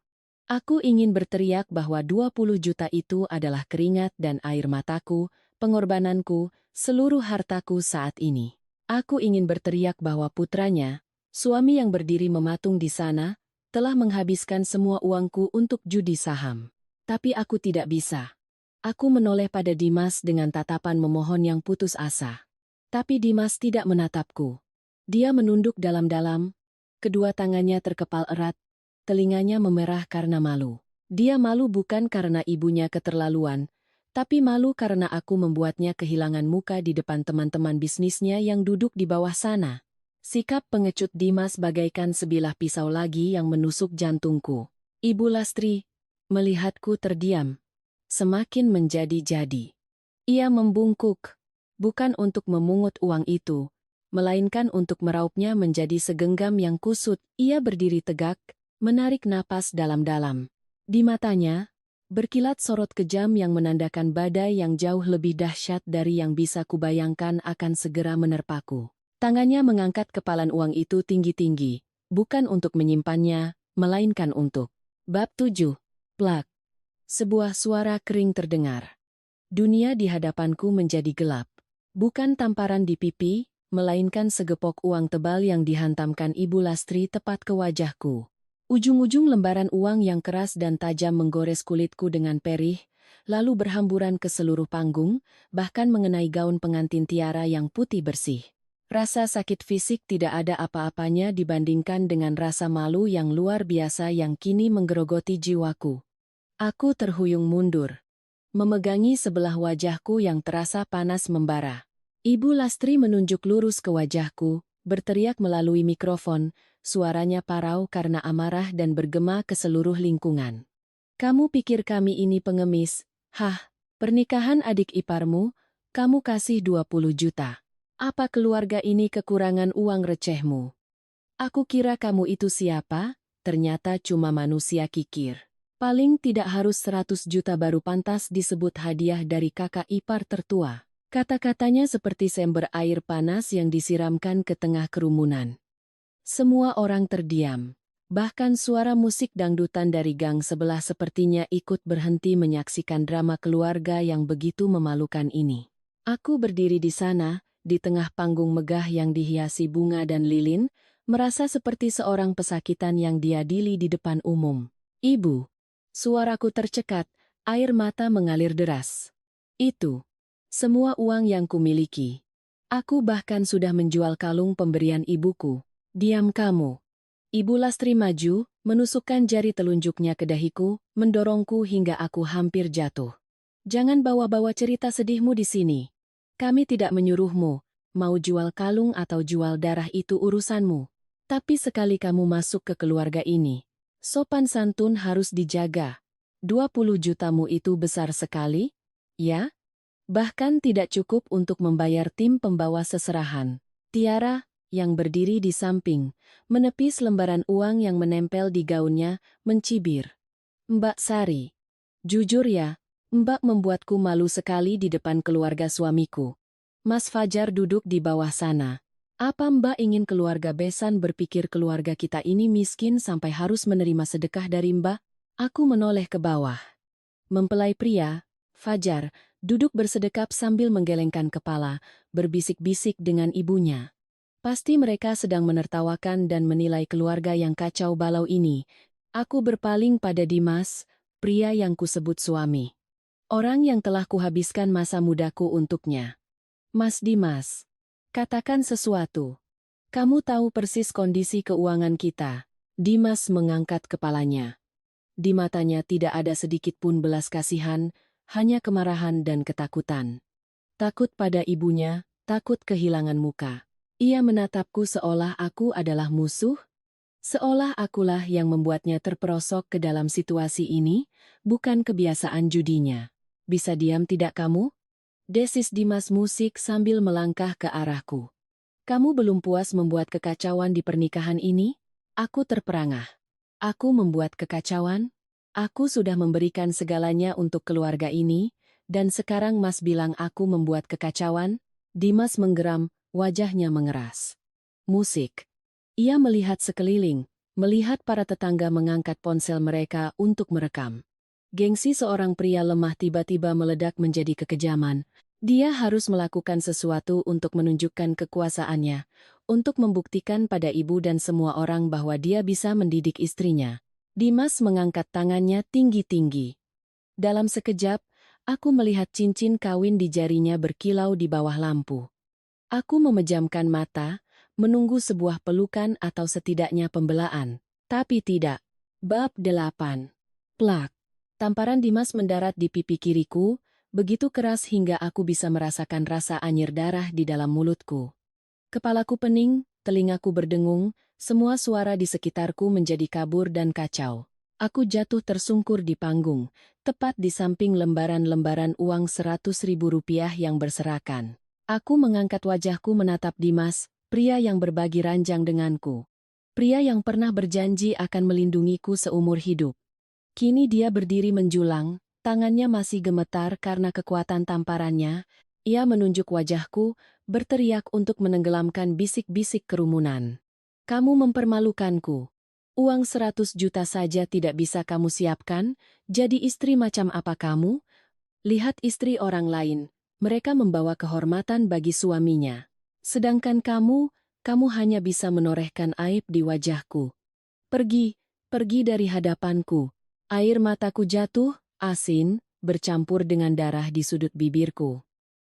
Aku ingin berteriak bahwa 20 juta itu adalah keringat dan air mataku, pengorbananku, seluruh hartaku saat ini. Aku ingin berteriak bahwa putranya, suami yang berdiri mematung di sana, telah menghabiskan semua uangku untuk judi saham. Tapi aku tidak bisa. Aku menoleh pada Dimas dengan tatapan memohon yang putus asa. Tapi Dimas tidak menatapku. Dia menunduk dalam-dalam, kedua tangannya terkepal erat, telinganya memerah karena malu. Dia malu bukan karena ibunya keterlaluan, tapi malu karena aku membuatnya kehilangan muka di depan teman-teman bisnisnya yang duduk di bawah sana. Sikap pengecut Dimas bagaikan sebilah pisau lagi yang menusuk jantungku. Ibu Lastri, melihatku terdiam, semakin menjadi-jadi. Ia membungkuk, bukan untuk memungut uang itu, melainkan untuk meraupnya menjadi segenggam yang kusut. Ia berdiri tegak, menarik napas dalam-dalam. Di matanya, berkilat sorot kejam yang menandakan badai yang jauh lebih dahsyat dari yang bisa kubayangkan akan segera menerpaku. Tangannya mengangkat kepalan uang itu tinggi-tinggi, bukan untuk menyimpannya, melainkan untuk. Bab 7. Plak. Sebuah suara kering terdengar. Dunia di hadapanku menjadi gelap. Bukan tamparan di pipi, melainkan segepok uang tebal yang dihantamkan Ibu Lastri tepat ke wajahku. Ujung-ujung lembaran uang yang keras dan tajam menggores kulitku dengan perih, lalu berhamburan ke seluruh panggung, bahkan mengenai gaun pengantin Tiara yang putih bersih. Rasa sakit fisik tidak ada apa-apanya dibandingkan dengan rasa malu yang luar biasa yang kini menggerogoti jiwaku. Aku terhuyung mundur, memegangi sebelah wajahku yang terasa panas membara. Ibu Lastri menunjuk lurus ke wajahku, berteriak melalui mikrofon, suaranya parau karena amarah dan bergema ke seluruh lingkungan. Kamu pikir kami ini pengemis? Hah, pernikahan adik iparmu, kamu kasih 20 juta. Apa keluarga ini kekurangan uang recehmu? Aku kira kamu itu siapa? Ternyata cuma manusia kikir. Paling tidak harus 100 juta baru pantas disebut hadiah dari kakak ipar tertua. Kata-katanya seperti sember air panas yang disiramkan ke tengah kerumunan. Semua orang terdiam. Bahkan suara musik dangdutan dari gang sebelah sepertinya ikut berhenti menyaksikan drama keluarga yang begitu memalukan ini. Aku berdiri di sana, di tengah panggung megah yang dihiasi bunga dan lilin, merasa seperti seorang pesakitan yang diadili di depan umum. Ibu, suaraku tercekat, air mata mengalir deras. Itu semua uang yang kumiliki. Aku bahkan sudah menjual kalung pemberian ibuku. Diam kamu. Ibu Lastri maju, menusukkan jari telunjuknya ke dahiku, mendorongku hingga aku hampir jatuh. Jangan bawa-bawa cerita sedihmu di sini. Kami tidak menyuruhmu, mau jual kalung atau jual darah itu urusanmu. Tapi sekali kamu masuk ke keluarga ini, sopan santun harus dijaga. 20 jutamu itu besar sekali? Ya? Bahkan tidak cukup untuk membayar tim pembawa seserahan. Tiara, yang berdiri di samping, menepis lembaran uang yang menempel di gaunnya, mencibir. Mbak Sari, jujur ya, Mbak membuatku malu sekali di depan keluarga suamiku. Mas Fajar duduk di bawah sana. Apa Mbak ingin keluarga besan berpikir keluarga kita ini miskin sampai harus menerima sedekah dari Mbak? Aku menoleh ke bawah. Mempelai pria, Fajar, duduk bersedekap sambil menggelengkan kepala, berbisik-bisik dengan ibunya. Pasti mereka sedang menertawakan dan menilai keluarga yang kacau balau ini. Aku berpaling pada Dimas, pria yang kusebut suami. Orang yang telah kuhabiskan masa mudaku untuknya. Mas Dimas, katakan sesuatu. Kamu tahu persis kondisi keuangan kita. Dimas mengangkat kepalanya. Di matanya tidak ada sedikit pun belas kasihan, hanya kemarahan dan ketakutan. Takut pada ibunya, takut kehilangan muka. Ia menatapku seolah aku adalah musuh, seolah akulah yang membuatnya terperosok ke dalam situasi ini, bukan kebiasaan judinya. Bisa diam tidak kamu? Desis Dimas musik sambil melangkah ke arahku. Kamu belum puas membuat kekacauan di pernikahan ini? Aku terperangah. Aku membuat kekacauan? Aku sudah memberikan segalanya untuk keluarga ini, dan sekarang Mas bilang aku membuat kekacauan? Dimas menggeram. Wajahnya mengeras. Musik. Ia melihat sekeliling, melihat para tetangga mengangkat ponsel mereka untuk merekam. Gengsi seorang pria lemah tiba-tiba meledak menjadi kekejaman. Dia harus melakukan sesuatu untuk menunjukkan kekuasaannya, untuk membuktikan pada ibu dan semua orang bahwa dia bisa mendidik istrinya. Dimas mengangkat tangannya tinggi-tinggi. Dalam sekejap, aku melihat cincin kawin di jarinya berkilau di bawah lampu. Aku memejamkan mata, menunggu sebuah pelukan atau setidaknya pembelaan. Tapi tidak. Bab 8. Plak. Tamparan Dimas mendarat di pipi kiriku, begitu keras hingga aku bisa merasakan rasa anyir darah di dalam mulutku. Kepalaku pening, telingaku berdengung, semua suara di sekitarku menjadi kabur dan kacau. Aku jatuh tersungkur di panggung, tepat di samping lembaran-lembaran uang Rp100.000 yang berserakan. Aku mengangkat wajahku menatap Dimas, pria yang berbagi ranjang denganku. Pria yang pernah berjanji akan melindungiku seumur hidup. Kini dia berdiri menjulang, tangannya masih gemetar karena kekuatan tamparannya. Ia menunjuk wajahku, berteriak untuk menenggelamkan bisik-bisik kerumunan. Kamu mempermalukanku. Uang 100 juta saja tidak bisa kamu siapkan, jadi istri macam apa kamu? Lihat istri orang lain. Mereka membawa kehormatan bagi suaminya. Sedangkan kamu hanya bisa menorehkan aib di wajahku. Pergi dari hadapanku. Air mataku jatuh, asin, bercampur dengan darah di sudut bibirku.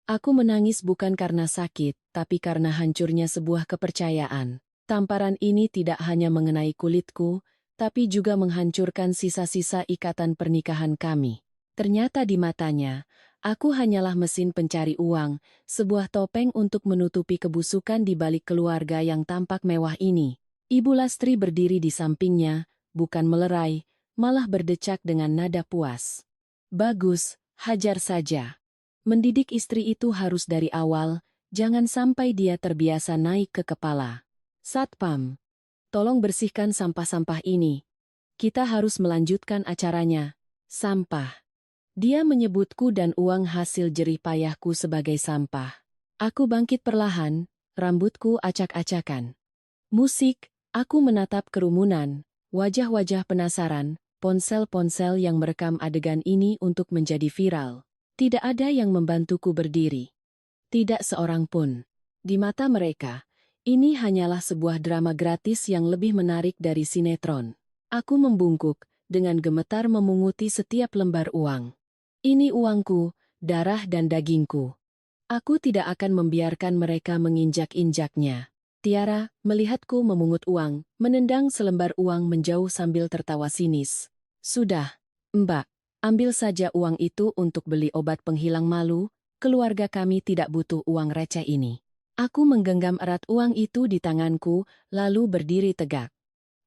Aku menangis bukan karena sakit, tapi karena hancurnya sebuah kepercayaan. Tamparan ini tidak hanya mengenai kulitku, tapi juga menghancurkan sisa-sisa ikatan pernikahan kami. Ternyata di matanya, aku hanyalah mesin pencari uang, sebuah topeng untuk menutupi kebusukan di balik keluarga yang tampak mewah ini. Ibu Lastri berdiri di sampingnya, bukan melerai, malah berdecak dengan nada puas. Bagus, hajar saja. Mendidik istri itu harus dari awal, jangan sampai dia terbiasa naik ke kepala. Satpam, tolong bersihkan sampah-sampah ini. Kita harus melanjutkan acaranya. Sampah. Dia menyebutku dan uang hasil jerih payahku sebagai sampah. Aku bangkit perlahan, rambutku acak-acakan. Musik, aku menatap kerumunan, wajah-wajah penasaran, ponsel-ponsel yang merekam adegan ini untuk menjadi viral. Tidak ada yang membantuku berdiri. Tidak seorang pun. Di mata mereka, ini hanyalah sebuah drama gratis yang lebih menarik dari sinetron. Aku membungkuk, dengan gemetar memunguti setiap lembar uang. Ini uangku, darah dan dagingku. Aku tidak akan membiarkan mereka menginjak-injaknya. Tiara, melihatku memungut uang, menendang selembar uang menjauh sambil tertawa sinis. Sudah, Mbak, ambil saja uang itu untuk beli obat penghilang malu, keluarga kami tidak butuh uang receh ini. Aku menggenggam erat uang itu di tanganku, lalu berdiri tegak.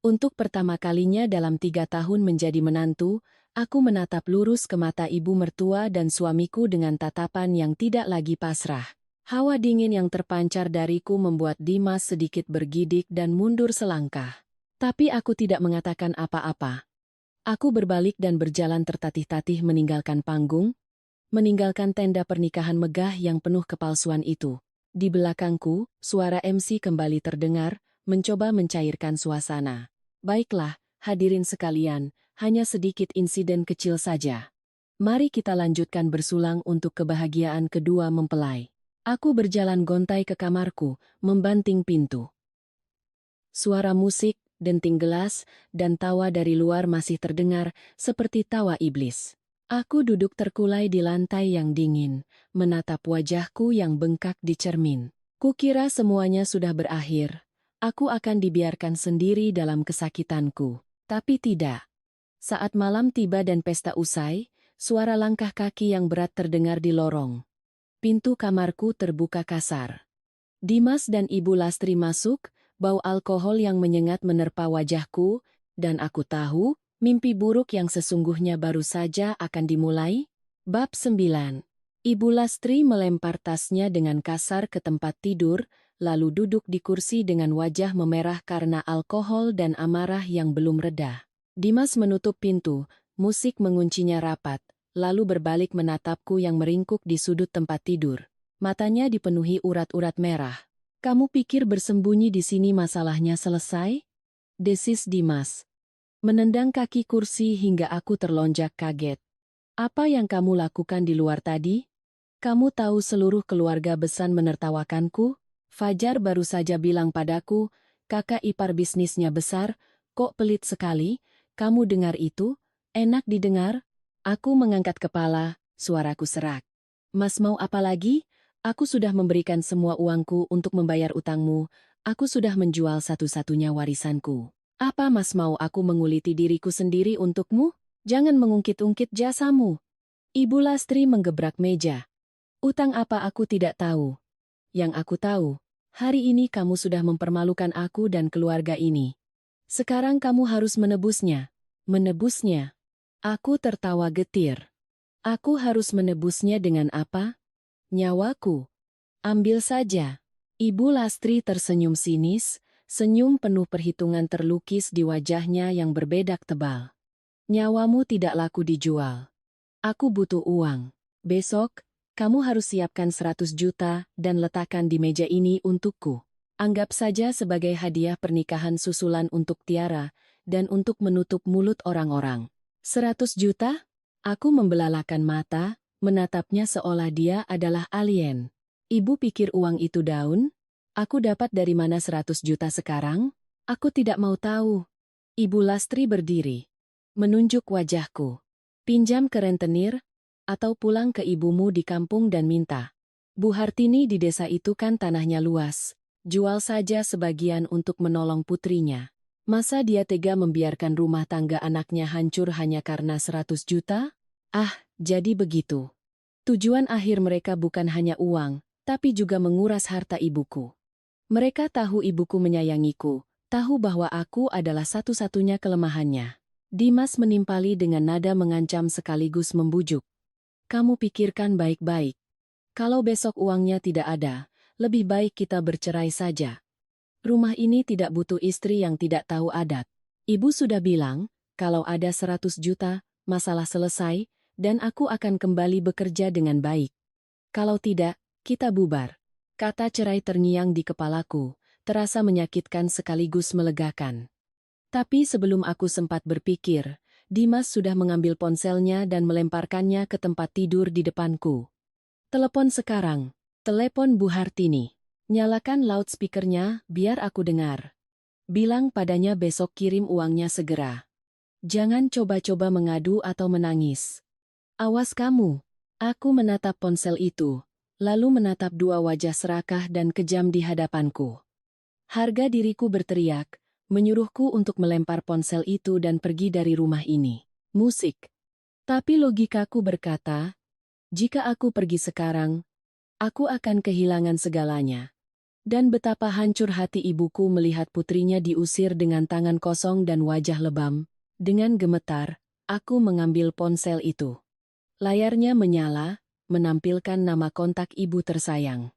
Untuk pertama kalinya dalam 3 tahun menjadi menantu, aku menatap lurus ke mata ibu mertua dan suamiku dengan tatapan yang tidak lagi pasrah. Hawa dingin yang terpancar dariku membuat Dimas sedikit bergidik dan mundur selangkah. Tapi aku tidak mengatakan apa-apa. Aku berbalik dan berjalan tertatih-tatih meninggalkan panggung, meninggalkan tenda pernikahan megah yang penuh kepalsuan itu. Di belakangku, suara MC kembali terdengar, mencoba mencairkan suasana. Baiklah, hadirin sekalian, hanya sedikit insiden kecil saja. Mari kita lanjutkan bersulang untuk kebahagiaan kedua mempelai. Aku berjalan gontai ke kamarku, membanting pintu. Suara musik, denting gelas, dan tawa dari luar masih terdengar, seperti tawa iblis. Aku duduk terkulai di lantai yang dingin, menatap wajahku yang bengkak di cermin. Kukira semuanya sudah berakhir. Aku akan dibiarkan sendiri dalam kesakitanku. Tapi tidak. Saat malam tiba dan pesta usai, suara langkah kaki yang berat terdengar di lorong. Pintu kamarku terbuka kasar. Dimas dan Ibu Lastri masuk, bau alkohol yang menyengat menerpa wajahku, dan aku tahu, mimpi buruk yang sesungguhnya baru saja akan dimulai. Bab 9. Ibu Lastri melempar tasnya dengan kasar ke tempat tidur, lalu duduk di kursi dengan wajah memerah karena alkohol dan amarah yang belum reda. Dimas menutup pintu, musik menguncinya rapat, lalu berbalik menatapku yang meringkuk di sudut tempat tidur. Matanya dipenuhi urat-urat merah. Kamu pikir bersembunyi di sini masalahnya selesai? Desis Dimas. Menendang kaki kursi hingga aku terlonjak kaget. Apa yang kamu lakukan di luar tadi? Kamu tahu seluruh keluarga Besan menertawakanku? Fajar baru saja bilang padaku, kakak ipar bisnisnya besar, kok pelit sekali? Kamu dengar itu? Enak didengar? Aku mengangkat kepala, suaraku serak. Mas mau apa lagi? Aku sudah memberikan semua uangku untuk membayar utangmu. Aku sudah menjual satu-satunya warisanku. Apa mas mau aku menguliti diriku sendiri untukmu? Jangan mengungkit-ungkit jasamu. Ibu Lastri menggebrak meja. Utang apa aku tidak tahu. Yang aku tahu, hari ini kamu sudah mempermalukan aku dan keluarga ini. Sekarang kamu harus menebusnya. Menebusnya. Aku tertawa getir. Aku harus menebusnya dengan apa? Nyawaku. Ambil saja. Ibu Lastri tersenyum sinis, senyum penuh perhitungan terlukis di wajahnya yang berbedak tebal. Nyawamu tidak laku dijual. Aku butuh uang. Besok, kamu harus siapkan 100 juta dan letakkan di meja ini untukku. Anggap saja sebagai hadiah pernikahan susulan untuk Tiara dan untuk menutup mulut orang-orang. 100 juta? Aku membelalakan mata, menatapnya seolah dia adalah alien. Ibu pikir uang itu daun? Aku dapat dari mana 100 juta sekarang? Aku tidak mau tahu. Ibu Lastri berdiri. Menunjuk wajahku. Pinjam ke rentenir, atau pulang ke ibumu di kampung dan minta. Bu Hartini di desa itu kan tanahnya luas. Jual saja sebagian untuk menolong putrinya. Masa dia tega membiarkan rumah tangga anaknya hancur hanya karena 100 juta? Ah, jadi begitu. Tujuan akhir mereka bukan hanya uang, tapi juga menguras harta ibuku. Mereka tahu ibuku menyayangiku, tahu bahwa aku adalah satu-satunya kelemahannya. Dimas menimpali dengan nada mengancam sekaligus membujuk. Kamu pikirkan baik-baik. Kalau besok uangnya tidak ada, lebih baik kita bercerai saja. Rumah ini tidak butuh istri yang tidak tahu adat. Ibu sudah bilang, kalau ada 100 juta, masalah selesai, dan aku akan kembali bekerja dengan baik. Kalau tidak, kita bubar. Kata cerai terngiang di kepalaku, terasa menyakitkan sekaligus melegakan. Tapi sebelum aku sempat berpikir, Dimas sudah mengambil ponselnya dan melemparkannya ke tempat tidur di depanku. Telepon sekarang. Telepon Bu Hartini. Nyalakan loudspeakernya biar aku dengar. Bilang padanya besok kirim uangnya segera. Jangan coba-coba mengadu atau menangis. Awas kamu. Aku menatap ponsel itu, lalu menatap dua wajah serakah dan kejam di hadapanku. Harga diriku berteriak, menyuruhku untuk melempar ponsel itu dan pergi dari rumah ini. Musik. Tapi logikaku berkata, jika aku pergi sekarang, aku akan kehilangan segalanya. Dan betapa hancur hati ibuku melihat putrinya diusir dengan tangan kosong dan wajah lebam. Dengan gemetar, aku mengambil ponsel itu. Layarnya menyala, menampilkan nama kontak ibu tersayang.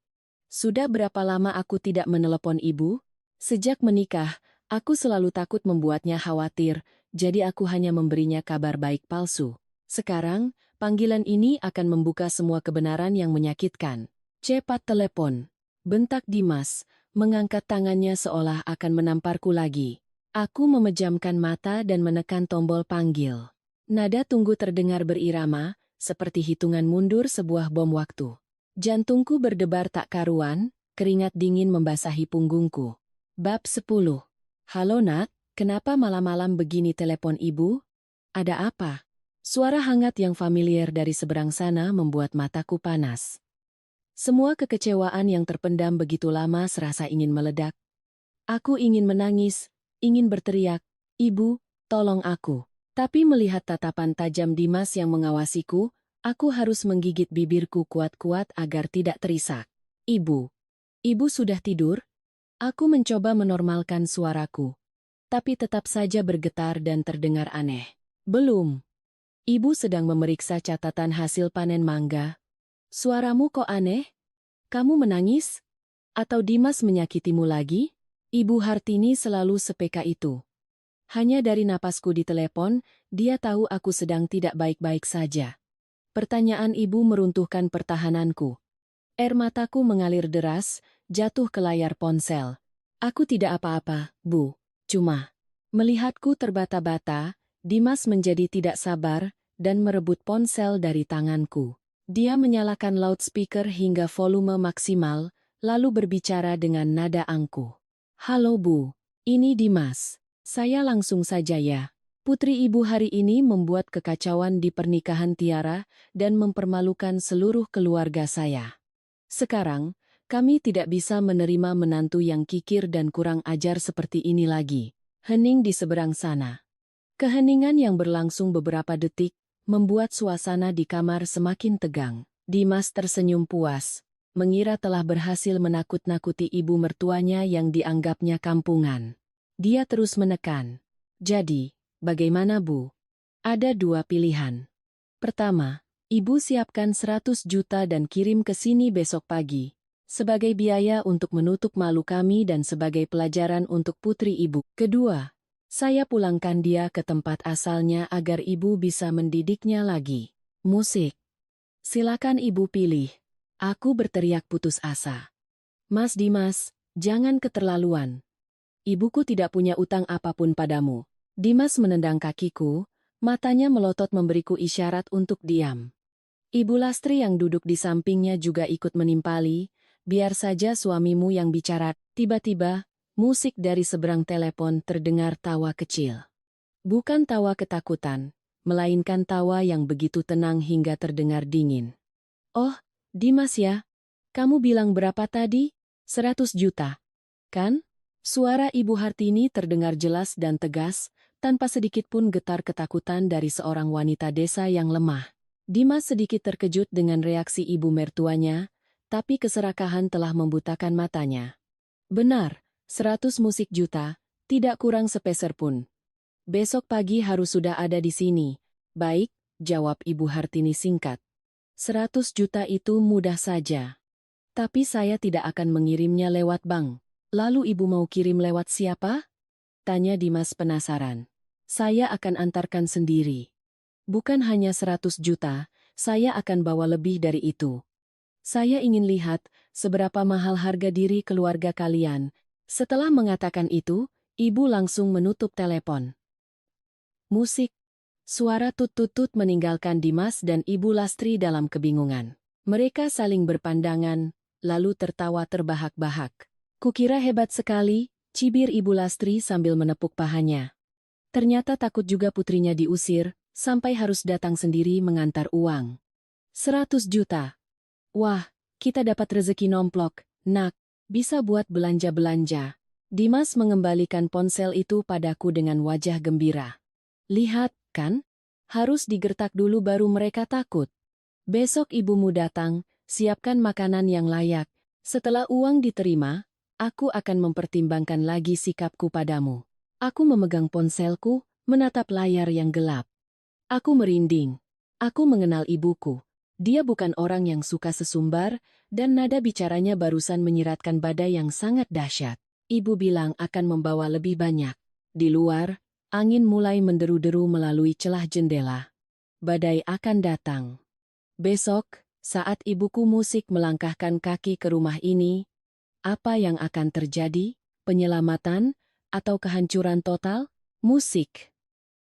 Sudah berapa lama aku tidak menelepon ibu? Sejak menikah, aku selalu takut membuatnya khawatir, jadi aku hanya memberinya kabar baik palsu. Sekarang, panggilan ini akan membuka semua kebenaran yang menyakitkan. Cepat telepon. Bentak Dimas, mengangkat tangannya seolah akan menamparku lagi. Aku memejamkan mata dan menekan tombol panggil. Nada tunggu terdengar berirama, seperti hitungan mundur sebuah bom waktu. Jantungku berdebar tak karuan, keringat dingin membasahi punggungku. Bab 10. Halo Nak, kenapa malam-malam begini telepon ibu? Ada apa? Suara hangat yang familiar dari seberang sana membuat mataku panas. Semua kekecewaan yang terpendam begitu lama serasa ingin meledak. Aku ingin menangis, ingin berteriak, "Ibu, tolong aku." Tapi melihat tatapan tajam Dimas yang mengawasiku, aku harus menggigit bibirku kuat-kuat agar tidak terisak. "Ibu. Ibu sudah tidur?" Aku mencoba menormalkan suaraku, tapi tetap saja bergetar dan terdengar aneh. "Belum. Ibu sedang memeriksa catatan hasil panen mangga." "Suaramu kok aneh? Kamu menangis? Atau Dimas menyakitimu lagi?" Ibu Hartini selalu sepeka itu. Hanya dari napasku di telepon, dia tahu aku sedang tidak baik-baik saja. Pertanyaan ibu meruntuhkan pertahananku. Air mataku mengalir deras, jatuh ke layar ponsel. "Aku tidak apa-apa, Bu. Cuma..." Melihatku terbata-bata, Dimas menjadi tidak sabar dan merebut ponsel dari tanganku. Dia menyalakan loudspeaker hingga volume maksimal, lalu berbicara dengan nada angkuh. "Halo Bu, ini Dimas. Saya langsung saja ya. Putri ibu hari ini membuat kekacauan di pernikahan Tiara dan mempermalukan seluruh keluarga saya. Sekarang, kami tidak bisa menerima menantu yang kikir dan kurang ajar seperti ini lagi." Hening di seberang sana. Keheningan yang berlangsung beberapa detik membuat suasana di kamar semakin tegang. Dimas tersenyum puas, mengira telah berhasil menakut-nakuti ibu mertuanya yang dianggapnya kampungan. Dia terus menekan. "Jadi, bagaimana Bu? Ada dua pilihan. Pertama, Ibu siapkan 100 juta dan kirim ke sini besok pagi, sebagai biaya untuk menutup malu kami dan sebagai pelajaran untuk putri Ibu. Kedua, saya pulangkan dia ke tempat asalnya agar Ibu bisa mendidiknya lagi. Musik. Silakan Ibu pilih." Aku berteriak putus asa. "Mas Dimas, jangan keterlaluan. Ibuku tidak punya utang apapun padamu." Dimas menendang kakiku, matanya melotot memberiku isyarat untuk diam. Ibu Lastri yang duduk di sampingnya juga ikut menimpali, "Biar saja suamimu yang bicara." Tiba-tiba, musik dari seberang telepon terdengar tawa kecil. Bukan tawa ketakutan, melainkan tawa yang begitu tenang hingga terdengar dingin. "Oh, Dimas ya? Kamu bilang berapa tadi? 100 juta, kan?" Suara Ibu Hartini terdengar jelas dan tegas, tanpa sedikit pun getar ketakutan dari seorang wanita desa yang lemah. Dimas sedikit terkejut dengan reaksi ibu mertuanya, tapi keserakahan telah membutakan matanya. "Benar, 100 musik juta, tidak kurang sepeser pun. Besok pagi harus sudah ada di sini." "Baik," jawab Ibu Hartini singkat. 100 juta itu mudah saja. Tapi saya tidak akan mengirimnya lewat bank." "Lalu Ibu mau kirim lewat siapa?" tanya Dimas penasaran. "Saya akan antarkan sendiri. Bukan hanya 100 juta, saya akan bawa lebih dari itu. Saya ingin lihat seberapa mahal harga diri keluarga kalian." Setelah mengatakan itu, ibu langsung menutup telepon. Musik. Suara tut-tut meninggalkan Dimas dan Ibu Lastri dalam kebingungan. Mereka saling berpandangan, lalu tertawa terbahak-bahak. "Kukira hebat sekali," cibir Ibu Lastri sambil menepuk pahanya. "Ternyata takut juga putrinya diusir, sampai harus datang sendiri mengantar uang. 100 juta. Wah, kita dapat rezeki nomplok, Nak. Bisa buat belanja-belanja." Dimas mengembalikan ponsel itu padaku dengan wajah gembira. "Lihat, kan? Harus digertak dulu baru mereka takut. Besok ibumu datang, siapkan makanan yang layak. Setelah uang diterima, aku akan mempertimbangkan lagi sikapku padamu." Aku memegang ponselku, menatap layar yang gelap. Aku merinding. Aku mengenal ibuku. Dia bukan orang yang suka sesumbar, dan nada bicaranya barusan menyiratkan badai yang sangat dahsyat. Ibu bilang akan membawa lebih banyak. Di luar, angin mulai menderu-deru melalui celah jendela. Badai akan datang. Besok, saat ibuku musik melangkahkan kaki ke rumah ini, apa yang akan terjadi? Penyelamatan? Atau kehancuran total? Musik.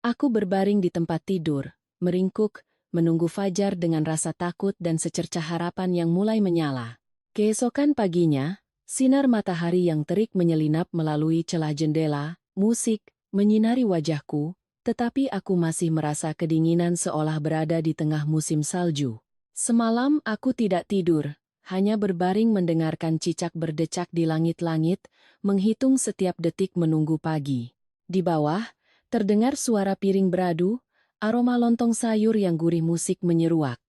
Aku berbaring di tempat tidur, meringkuk, menunggu fajar dengan rasa takut dan secercah harapan yang mulai menyala. Keesokan paginya, sinar matahari yang terik menyelinap melalui celah jendela, musik, menyinari wajahku, tetapi aku masih merasa kedinginan seolah berada di tengah musim salju. Semalam aku tidak tidur, hanya berbaring mendengarkan cicak berdecak di langit-langit, menghitung setiap detik menunggu pagi. Di bawah, terdengar suara piring beradu, aroma lontong sayur yang gurih musik menyeruak.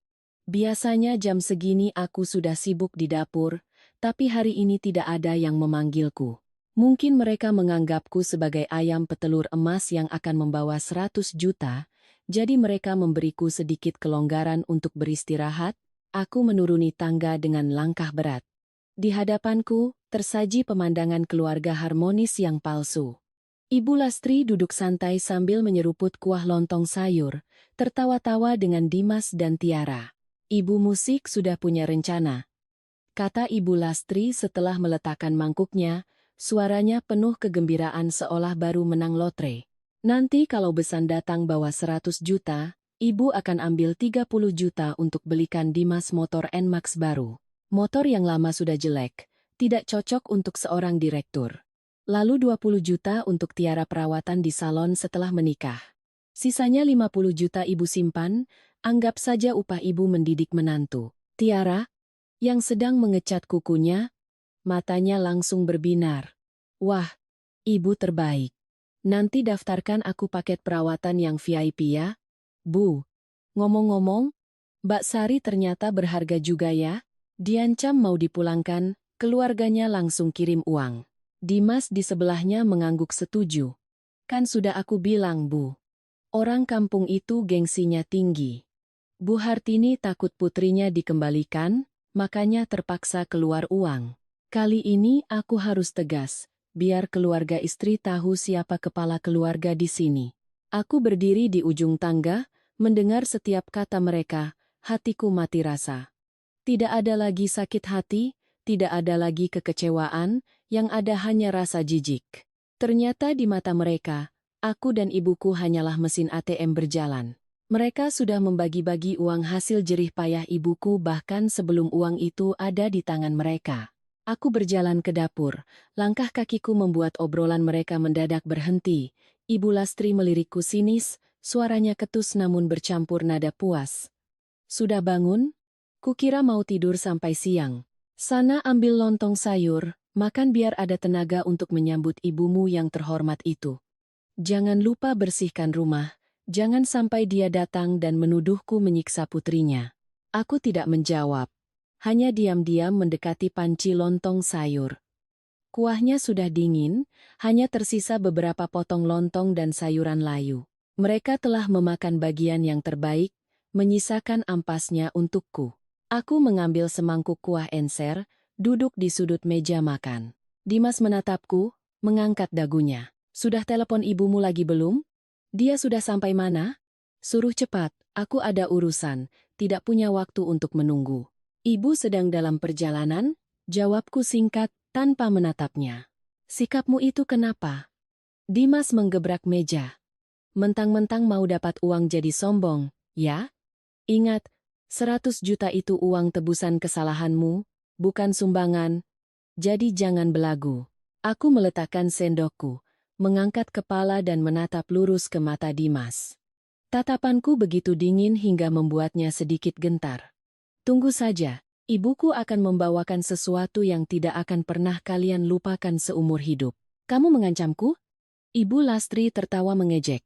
Biasanya jam segini aku sudah sibuk di dapur, tapi hari ini tidak ada yang memanggilku. Mungkin mereka menganggapku sebagai ayam petelur emas yang akan membawa 100 juta, jadi mereka memberiku sedikit kelonggaran untuk beristirahat. Aku menuruni tangga dengan langkah berat. Di hadapanku, tersaji pemandangan keluarga harmonis yang palsu. Ibu Lastri duduk santai sambil menyeruput kuah lontong sayur, tertawa-tawa dengan Dimas dan Tiara. Ibu musik sudah punya rencana, kata Ibu Lastri setelah meletakkan mangkuknya, suaranya penuh kegembiraan seolah baru menang lotre. Nanti kalau besan datang bawa 100 juta, Ibu akan ambil 30 juta untuk belikan Dimas motor NMAX baru. Motor yang lama sudah jelek, tidak cocok untuk seorang direktur. Lalu 20 juta untuk Tiara perawatan di salon setelah menikah. Sisanya 50 juta Ibu simpan, anggap saja upah Ibu mendidik menantu. Tiara, yang sedang mengecat kukunya, matanya langsung berbinar. Wah, Ibu terbaik. Nanti daftarkan aku paket perawatan yang VIP ya. Bu, ngomong-ngomong, Mbak Sari ternyata berharga juga ya. Diancam mau dipulangkan, keluarganya langsung kirim uang. Dimas di sebelahnya mengangguk setuju. Kan sudah aku bilang, Bu. Orang kampung itu gengsinya tinggi. Bu Hartini takut putrinya dikembalikan, makanya terpaksa keluar uang. Kali ini aku harus tegas, biar keluarga istri tahu siapa kepala keluarga di sini. Aku berdiri di ujung tangga, mendengar setiap kata mereka, hatiku mati rasa. Tidak ada lagi sakit hati, tidak ada lagi kekecewaan, yang ada hanya rasa jijik. Ternyata di mata mereka, aku dan ibuku hanyalah mesin ATM berjalan. Mereka sudah membagi-bagi uang hasil jerih payah ibuku bahkan sebelum uang itu ada di tangan mereka. Aku berjalan ke dapur, langkah kakiku membuat obrolan mereka mendadak berhenti. Ibu Lastri melirikku sinis, suaranya ketus namun bercampur nada puas. Sudah bangun? Kukira mau tidur sampai siang. Sana ambil lontong sayur, makan biar ada tenaga untuk menyambut ibumu yang terhormat itu. Jangan lupa bersihkan rumah, jangan sampai dia datang dan menuduhku menyiksa putrinya. Aku tidak menjawab. Hanya diam-diam mendekati panci lontong sayur. Kuahnya sudah dingin, hanya tersisa beberapa potong lontong dan sayuran layu. Mereka telah memakan bagian yang terbaik, menyisakan ampasnya untukku. Aku mengambil semangkuk kuah encer, duduk di sudut meja makan. Dimas menatapku, mengangkat dagunya. Sudah telepon ibumu lagi belum? Dia sudah sampai mana? Suruh cepat, aku ada urusan, tidak punya waktu untuk menunggu. Ibu sedang dalam perjalanan? Jawabku singkat, tanpa menatapnya. Sikapmu itu kenapa? Dimas menggebrak meja. Mentang-mentang mau dapat uang jadi sombong, ya? Ingat, 100 juta itu uang tebusan kesalahanmu, bukan sumbangan. Jadi jangan belagu. Aku meletakkan sendokku, mengangkat kepala dan menatap lurus ke mata Dimas. Tatapanku begitu dingin hingga membuatnya sedikit gentar. Tunggu saja, ibuku akan membawakan sesuatu yang tidak akan pernah kalian lupakan seumur hidup. Kamu mengancamku? Ibu Lastri tertawa mengejek.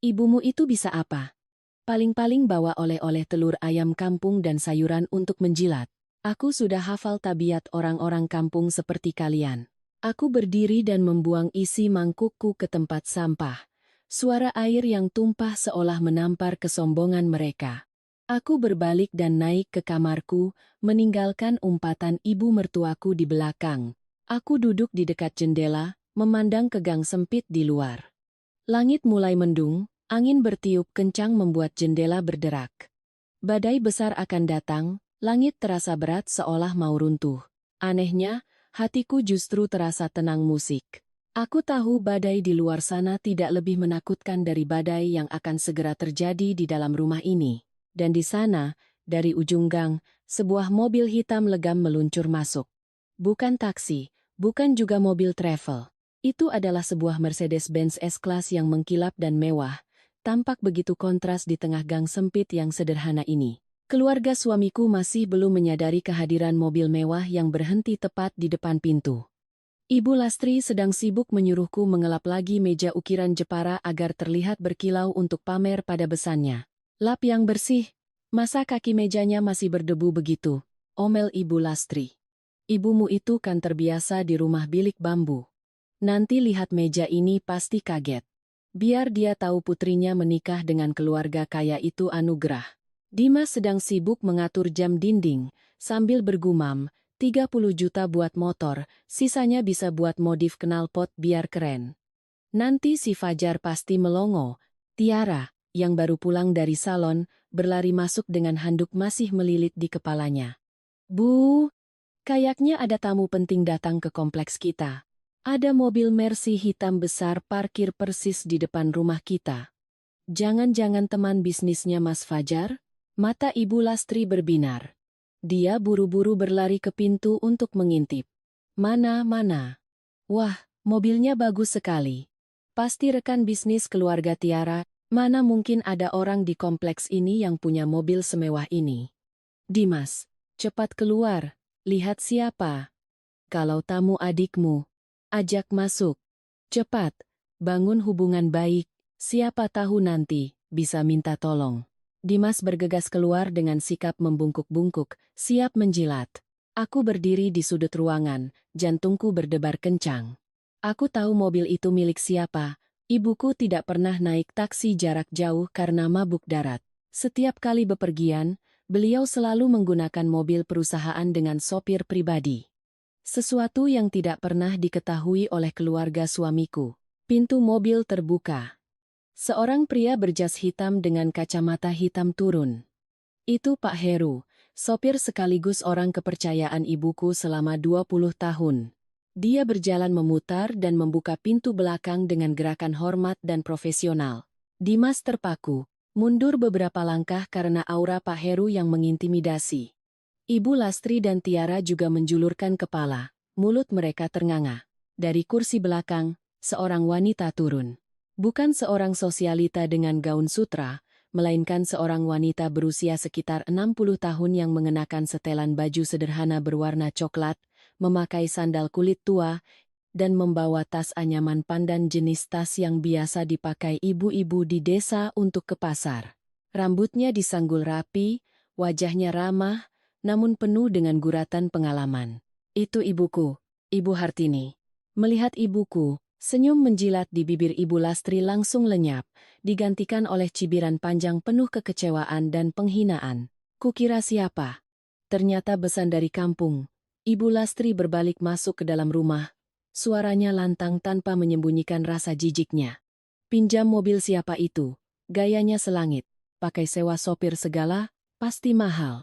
Ibumu itu bisa apa? Paling-paling bawa oleh-oleh telur ayam kampung dan sayuran untuk menjilat. Aku sudah hafal tabiat orang-orang kampung seperti kalian. Aku berdiri dan membuang isi mangkukku ke tempat sampah. Suara air yang tumpah seolah menampar kesombongan mereka. Aku berbalik dan naik ke kamarku, meninggalkan umpatan ibu mertuaku di belakang. Aku duduk di dekat jendela, memandang ke gang sempit di luar. Langit mulai mendung, angin bertiup kencang membuat jendela berderak. Badai besar akan datang, langit terasa berat seolah mau runtuh. Anehnya, hatiku justru terasa tenang musik. Aku tahu badai di luar sana tidak lebih menakutkan dari badai yang akan segera terjadi di dalam rumah ini. Dan di sana, dari ujung gang, sebuah mobil hitam legam meluncur masuk. Bukan taksi, bukan juga mobil travel. Itu adalah sebuah Mercedes-Benz S-Class yang mengkilap dan mewah, tampak begitu kontras di tengah gang sempit yang sederhana ini. Keluarga suamiku masih belum menyadari kehadiran mobil mewah yang berhenti tepat di depan pintu. Ibu Lastri sedang sibuk menyuruhku mengelap lagi meja ukiran Jepara agar terlihat berkilau untuk pamer pada besannya. Lap yang bersih, masa kaki mejanya masih berdebu begitu? Omel Ibu Lastri. Ibumu itu kan terbiasa di rumah bilik bambu. Nanti lihat meja ini pasti kaget. Biar dia tahu putrinya menikah dengan keluarga kaya itu anugerah. Dimas sedang sibuk mengatur jam dinding, sambil bergumam, 30 juta buat motor, sisanya bisa buat modif knalpot biar keren. Nanti si Fajar pasti melongo. Tiara, yang baru pulang dari salon, berlari masuk dengan handuk masih melilit di kepalanya. Bu, kayaknya ada tamu penting datang ke kompleks kita. Ada mobil Mercy hitam besar parkir persis di depan rumah kita. Jangan-jangan teman bisnisnya Mas Fajar? Mata Ibu Lastri berbinar. Dia buru-buru berlari ke pintu untuk mengintip. Mana? Wah, mobilnya bagus sekali. Pasti rekan bisnis keluarga Tiara. Mana mungkin ada orang di kompleks ini yang punya mobil semewah ini. Dimas, cepat keluar. Lihat siapa. Kalau tamu adikmu, ajak masuk. Cepat, bangun hubungan baik. Siapa tahu nanti bisa minta tolong. Dimas bergegas keluar dengan sikap membungkuk-bungkuk, siap menjilat. Aku berdiri di sudut ruangan, jantungku berdebar kencang. Aku tahu mobil itu milik siapa. Ibuku tidak pernah naik taksi jarak jauh karena mabuk darat. Setiap kali bepergian, beliau selalu menggunakan mobil perusahaan dengan sopir pribadi. Sesuatu yang tidak pernah diketahui oleh keluarga suamiku. Pintu mobil terbuka. Seorang pria berjas hitam dengan kacamata hitam turun. Itu Pak Heru, sopir sekaligus orang kepercayaan ibuku selama 20 tahun. Dia berjalan memutar dan membuka pintu belakang dengan gerakan hormat dan profesional. Dimas terpaku, mundur beberapa langkah karena aura Pak Heru yang mengintimidasi. Ibu Lastri dan Tiara juga menjulurkan kepala, mulut mereka ternganga. Dari kursi belakang, seorang wanita turun. Bukan seorang sosialita dengan gaun sutra, melainkan seorang wanita berusia sekitar 60 tahun yang mengenakan setelan baju sederhana berwarna coklat, memakai sandal kulit tua, dan membawa tas anyaman pandan jenis tas yang biasa dipakai ibu-ibu di desa untuk ke pasar. Rambutnya disanggul rapi, wajahnya ramah, namun penuh dengan guratan pengalaman. Itu ibuku, Ibu Hartini. Melihat ibuku, senyum menjilat di bibir Ibu Lastri langsung lenyap, digantikan oleh cibiran panjang penuh kekecewaan dan penghinaan. Kukira siapa? Ternyata besan dari kampung. Ibu Lastri berbalik masuk ke dalam rumah. Suaranya lantang tanpa menyembunyikan rasa jijiknya. Pinjam mobil siapa itu? Gayanya selangit. Pakai sewa sopir segala, pasti mahal.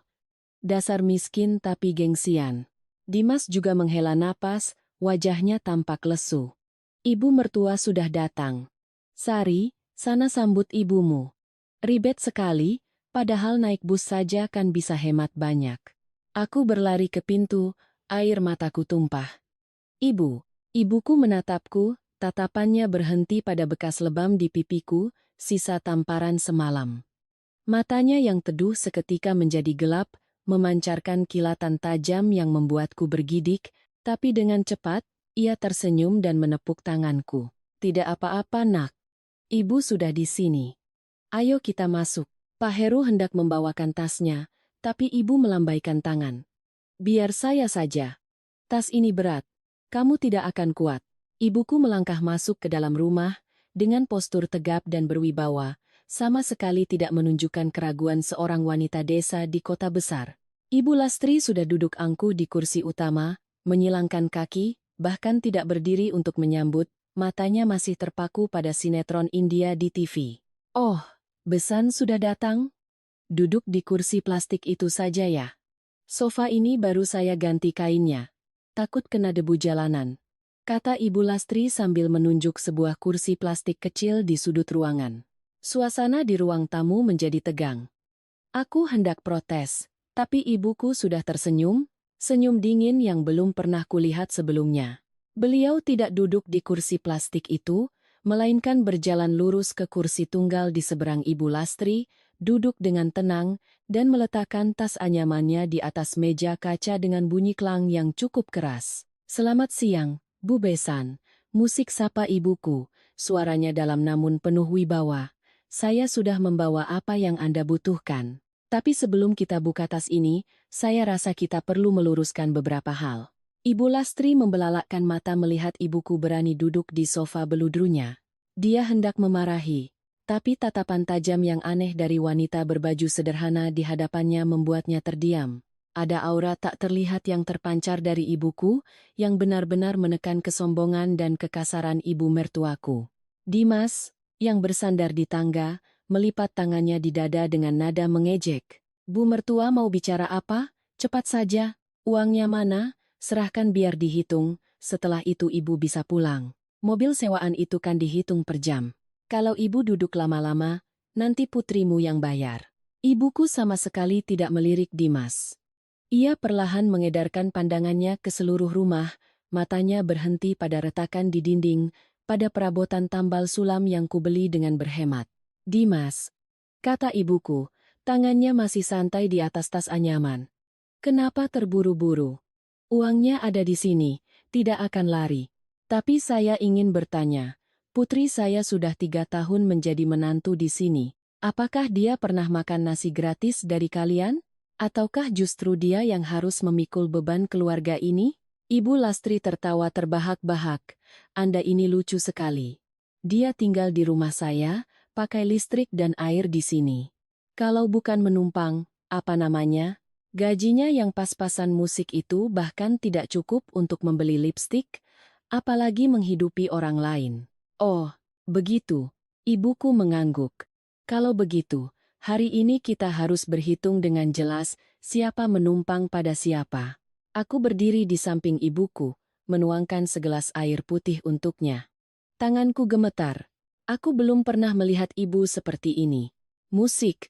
Dasar miskin tapi gengsian. Dimas juga menghela napas, wajahnya tampak lesu. Ibu mertua sudah datang. Sari, sana sambut ibumu. Ribet sekali, padahal naik bus saja kan bisa hemat banyak. Aku berlari ke pintu, air mataku tumpah. Ibuku menatapku, tatapannya berhenti pada bekas lebam di pipiku, sisa tamparan semalam. Matanya yang teduh seketika menjadi gelap, memancarkan kilatan tajam yang membuatku bergidik, tapi dengan cepat, ia tersenyum dan menepuk tanganku. Tidak apa-apa nak. Ibu sudah di sini. Ayo kita masuk. Pak Heru hendak membawakan tasnya, tapi ibu melambaikan tangan. Biar saya saja. Tas ini berat. Kamu tidak akan kuat. Ibuku melangkah masuk ke dalam rumah, dengan postur tegap dan berwibawa, sama sekali tidak menunjukkan keraguan seorang wanita desa di kota besar. Ibu Lastri sudah duduk angkuh di kursi utama, menyilangkan kaki, bahkan tidak berdiri untuk menyambut, matanya masih terpaku pada sinetron India di TV. "Oh, Besan sudah datang? Duduk di kursi plastik itu saja ya. Sofa ini baru saya ganti kainnya. Takut kena debu jalanan," kata Ibu Lastri sambil menunjuk sebuah kursi plastik kecil di sudut ruangan. Suasana di ruang tamu menjadi tegang. Aku hendak protes, tapi ibuku sudah tersenyum, senyum dingin yang belum pernah kulihat sebelumnya. Beliau tidak duduk di kursi plastik itu, melainkan berjalan lurus ke kursi tunggal di seberang Ibu Lastri, duduk dengan tenang, dan meletakkan tas anyamannya di atas meja kaca dengan bunyi klang yang cukup keras. "Selamat siang, Bu Besan," musik sapa ibuku, suaranya dalam namun penuh wibawa. "Saya sudah membawa apa yang Anda butuhkan. Tapi sebelum kita buka tas ini, saya rasa kita perlu meluruskan beberapa hal." Ibu Lastri membelalakkan mata melihat ibuku berani duduk di sofa beludrunya. Dia hendak memarahi, tapi tatapan tajam yang aneh dari wanita berbaju sederhana di hadapannya membuatnya terdiam. Ada aura tak terlihat yang terpancar dari ibuku, yang benar-benar menekan kesombongan dan kekasaran ibu mertuaku. Dimas, yang bersandar di tangga, melipat tangannya di dada dengan nada mengejek. "Bu mertua mau bicara apa? Cepat saja. Uangnya mana? Serahkan biar dihitung, setelah itu ibu bisa pulang. Mobil sewaan itu kan dihitung per jam. Kalau ibu duduk lama-lama, nanti putrimu yang bayar." Ibuku sama sekali tidak melirik Dimas. Ia perlahan mengedarkan pandangannya ke seluruh rumah, matanya berhenti pada retakan di dinding, pada perabotan tambal sulam yang kubeli dengan berhemat. "Dimas," kata ibuku, tangannya masih santai di atas tas anyaman. "Kenapa terburu-buru? Uangnya ada di sini, tidak akan lari. Tapi saya ingin bertanya, putri saya sudah 3 tahun menjadi menantu di sini. Apakah dia pernah makan nasi gratis dari kalian? Ataukah justru dia yang harus memikul beban keluarga ini?" Ibu Lastri tertawa terbahak-bahak. "Anda ini lucu sekali. Dia tinggal di rumah saya, pakai listrik dan air di sini. Kalau bukan menumpang, apa namanya? Gajinya yang pas-pasan musik itu bahkan tidak cukup untuk membeli lipstik, apalagi menghidupi orang lain." "Oh, begitu." Ibuku mengangguk. "Kalau begitu, hari ini kita harus berhitung dengan jelas siapa menumpang pada siapa." Aku berdiri di samping ibuku, menuangkan segelas air putih untuknya. Tanganku gemetar. Aku belum pernah melihat ibu seperti ini. Musik.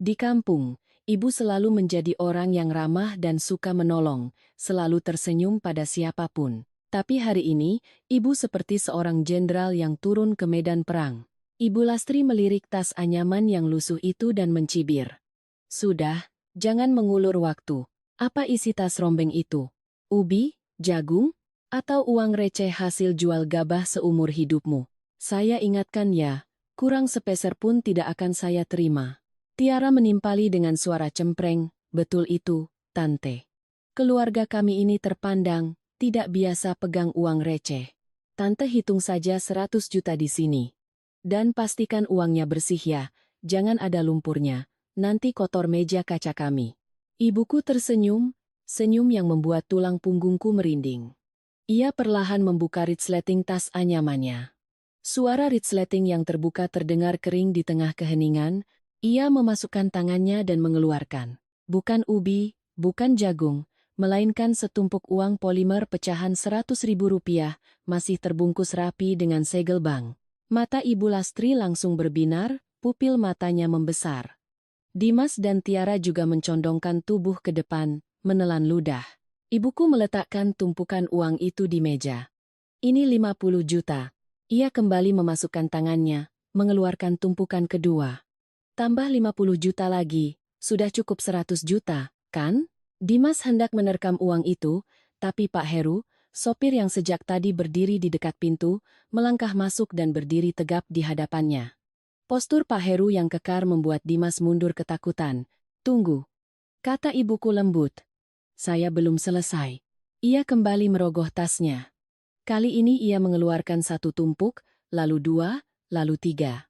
Di kampung, ibu selalu menjadi orang yang ramah dan suka menolong, selalu tersenyum pada siapapun. Tapi hari ini, ibu seperti seorang jenderal yang turun ke medan perang. Ibu Lastri melirik tas anyaman yang lusuh itu dan mencibir. "Sudah, jangan mengulur waktu. Apa isi tas rombeng itu? Ubi, jagung, atau uang receh hasil jual gabah seumur hidupmu? Saya ingatkan ya, kurang sepeser pun tidak akan saya terima." Tiara menimpali dengan suara cempreng, "Betul itu, Tante. Keluarga kami ini terpandang, tidak biasa pegang uang receh. Tante hitung saja 100 juta di sini. Dan pastikan uangnya bersih ya, jangan ada lumpurnya, nanti kotor meja kaca kami." Ibuku tersenyum, senyum yang membuat tulang punggungku merinding. Ia perlahan membuka resleting tas anyamannya. Suara resleting yang terbuka terdengar kering di tengah keheningan. Ia memasukkan tangannya dan mengeluarkan. Bukan ubi, bukan jagung, melainkan setumpuk uang polimer pecahan 100.000 rupiah, masih terbungkus rapi dengan segel bank. Mata Ibu Lastri langsung berbinar, pupil matanya membesar. Dimas dan Tiara juga mencondongkan tubuh ke depan, menelan ludah. Ibuku meletakkan tumpukan uang itu di meja. "Ini 50 juta. Ia kembali memasukkan tangannya, mengeluarkan tumpukan kedua. "Tambah 50 juta lagi, sudah cukup 100 juta, kan?" Dimas hendak menerkam uang itu, tapi Pak Heru, sopir yang sejak tadi berdiri di dekat pintu, melangkah masuk dan berdiri tegap di hadapannya. Postur Pak Heru yang kekar membuat Dimas mundur ketakutan. "Tunggu," kata ibuku lembut. "Saya belum selesai." Ia kembali merogoh tasnya. Kali ini ia mengeluarkan 1 tumpuk, lalu 2, lalu 3.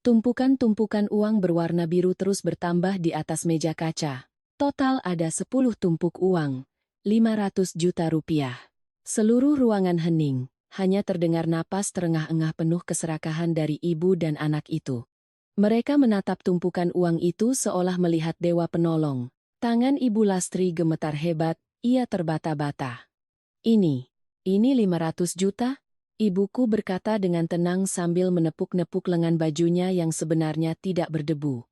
Tumpukan-tumpukan uang berwarna biru terus bertambah di atas meja kaca. Total ada 10 tumpuk uang, 500 juta rupiah. Seluruh ruangan hening, hanya terdengar napas terengah-engah penuh keserakahan dari ibu dan anak itu. Mereka menatap tumpukan uang itu seolah melihat dewa penolong. Tangan Ibu Lastri gemetar hebat, ia terbata-bata. Ini 500 juta? Ibuku berkata dengan tenang sambil menepuk-nepuk lengan bajunya yang sebenarnya tidak berdebu.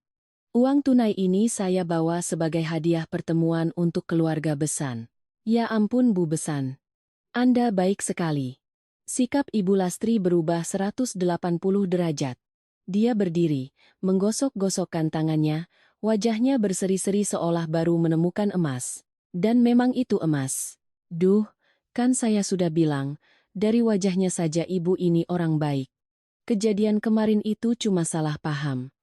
Uang tunai ini saya bawa sebagai hadiah pertemuan untuk keluarga Besan. Ya ampun Bu Besan. Anda baik sekali. Sikap Ibu Lastri berubah 180 derajat. Dia berdiri, menggosok-gosokkan tangannya, wajahnya berseri-seri seolah baru menemukan emas. Dan memang itu emas. Duh, kan saya sudah bilang, dari wajahnya saja ibu ini orang baik. Kejadian kemarin itu cuma salah paham.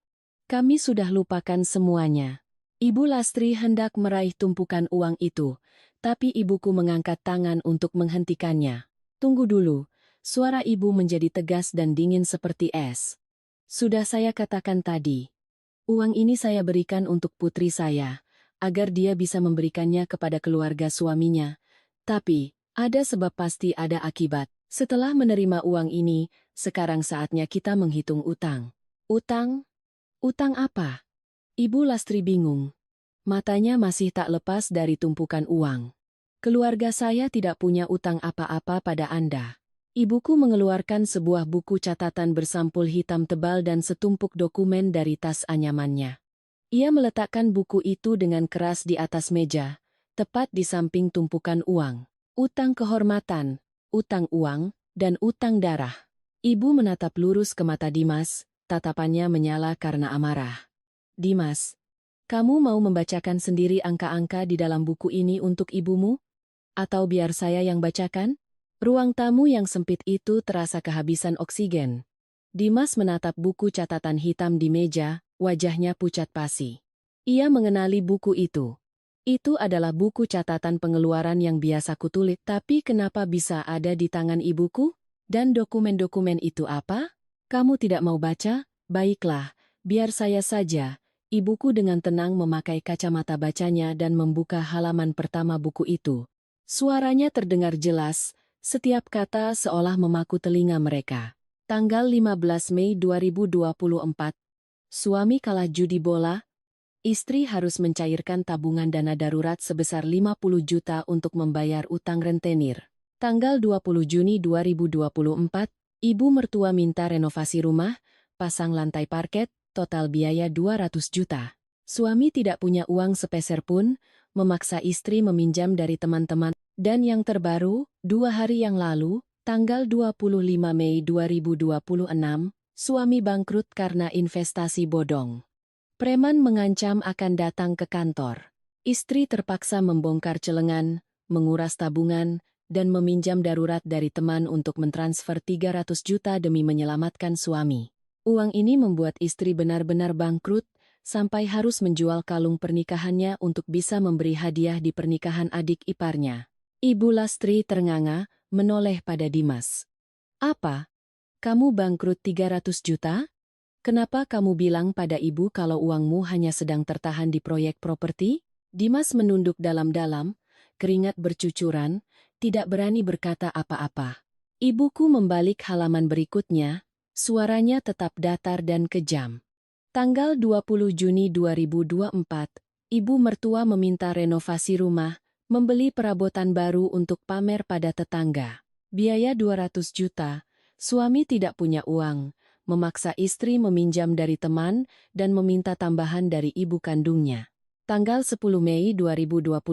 Kami sudah lupakan semuanya. Ibu Lastri hendak meraih tumpukan uang itu, tapi ibuku mengangkat tangan untuk menghentikannya. Tunggu dulu, suara ibu menjadi tegas dan dingin seperti es. Sudah saya katakan tadi, uang ini saya berikan untuk putri saya, agar dia bisa memberikannya kepada keluarga suaminya. Tapi, ada sebab pasti ada akibat. Setelah menerima uang ini, sekarang saatnya kita menghitung utang. Utang? Utang apa? Ibu Lastri bingung. Matanya masih tak lepas dari tumpukan uang. Keluarga saya tidak punya utang apa-apa pada Anda. Ibuku mengeluarkan sebuah buku catatan bersampul hitam tebal dan setumpuk dokumen dari tas anyamannya. Ia meletakkan buku itu dengan keras di atas meja, tepat di samping tumpukan uang. Utang kehormatan, utang uang, dan utang darah. Ibu menatap lurus ke mata Dimas, tatapannya menyala karena amarah. Dimas, kamu mau membacakan sendiri angka-angka di dalam buku ini untuk ibumu? Atau biar saya yang bacakan? Ruang tamu yang sempit itu terasa kehabisan oksigen. Dimas menatap buku catatan hitam di meja, wajahnya pucat pasi. Ia mengenali buku itu. Itu adalah buku catatan pengeluaran yang biasa kutulis, tapi kenapa bisa ada di tangan ibuku? Dan dokumen-dokumen itu apa? Kamu tidak mau baca? Baiklah, biar saya saja. Ibuku dengan tenang memakai kacamata bacanya dan membuka halaman pertama buku itu. Suaranya terdengar jelas, setiap kata seolah memaku telinga mereka. Tanggal 15 Mei 2024. Suami kalah judi bola. Istri harus mencairkan tabungan dana darurat sebesar 50 juta untuk membayar utang rentenir. Tanggal 20 Juni 2024, ibu mertua minta renovasi rumah, pasang lantai parket, total biaya 200 juta. Suami tidak punya uang sepeser pun, memaksa istri meminjam dari teman-teman. Dan yang terbaru, 2 hari yang lalu, tanggal 25 Mei 2026, suami bangkrut karena investasi bodong. Preman mengancam akan datang ke kantor. Istri terpaksa membongkar celengan, menguras tabungan, dan meminjam darurat dari teman untuk mentransfer 300 juta demi menyelamatkan suami. Uang ini membuat istri benar-benar bangkrut, sampai harus menjual kalung pernikahannya untuk bisa memberi hadiah di pernikahan adik iparnya. Ibu Lastri ternganga, menoleh pada Dimas. Apa? Kamu bangkrut 300 juta? Kenapa kamu bilang pada ibu kalau uangmu hanya sedang tertahan di proyek properti? Dimas menunduk dalam-dalam, keringat bercucuran, tidak berani berkata apa-apa. Ibuku membalik halaman berikutnya, suaranya tetap datar dan kejam. Tanggal 20 Juni 2024, ibu mertua meminta renovasi rumah, membeli perabotan baru untuk pamer pada tetangga. Biaya 200 juta, suami tidak punya uang. Memaksa istri meminjam dari teman dan meminta tambahan dari ibu kandungnya. Tanggal 10 Mei 2025,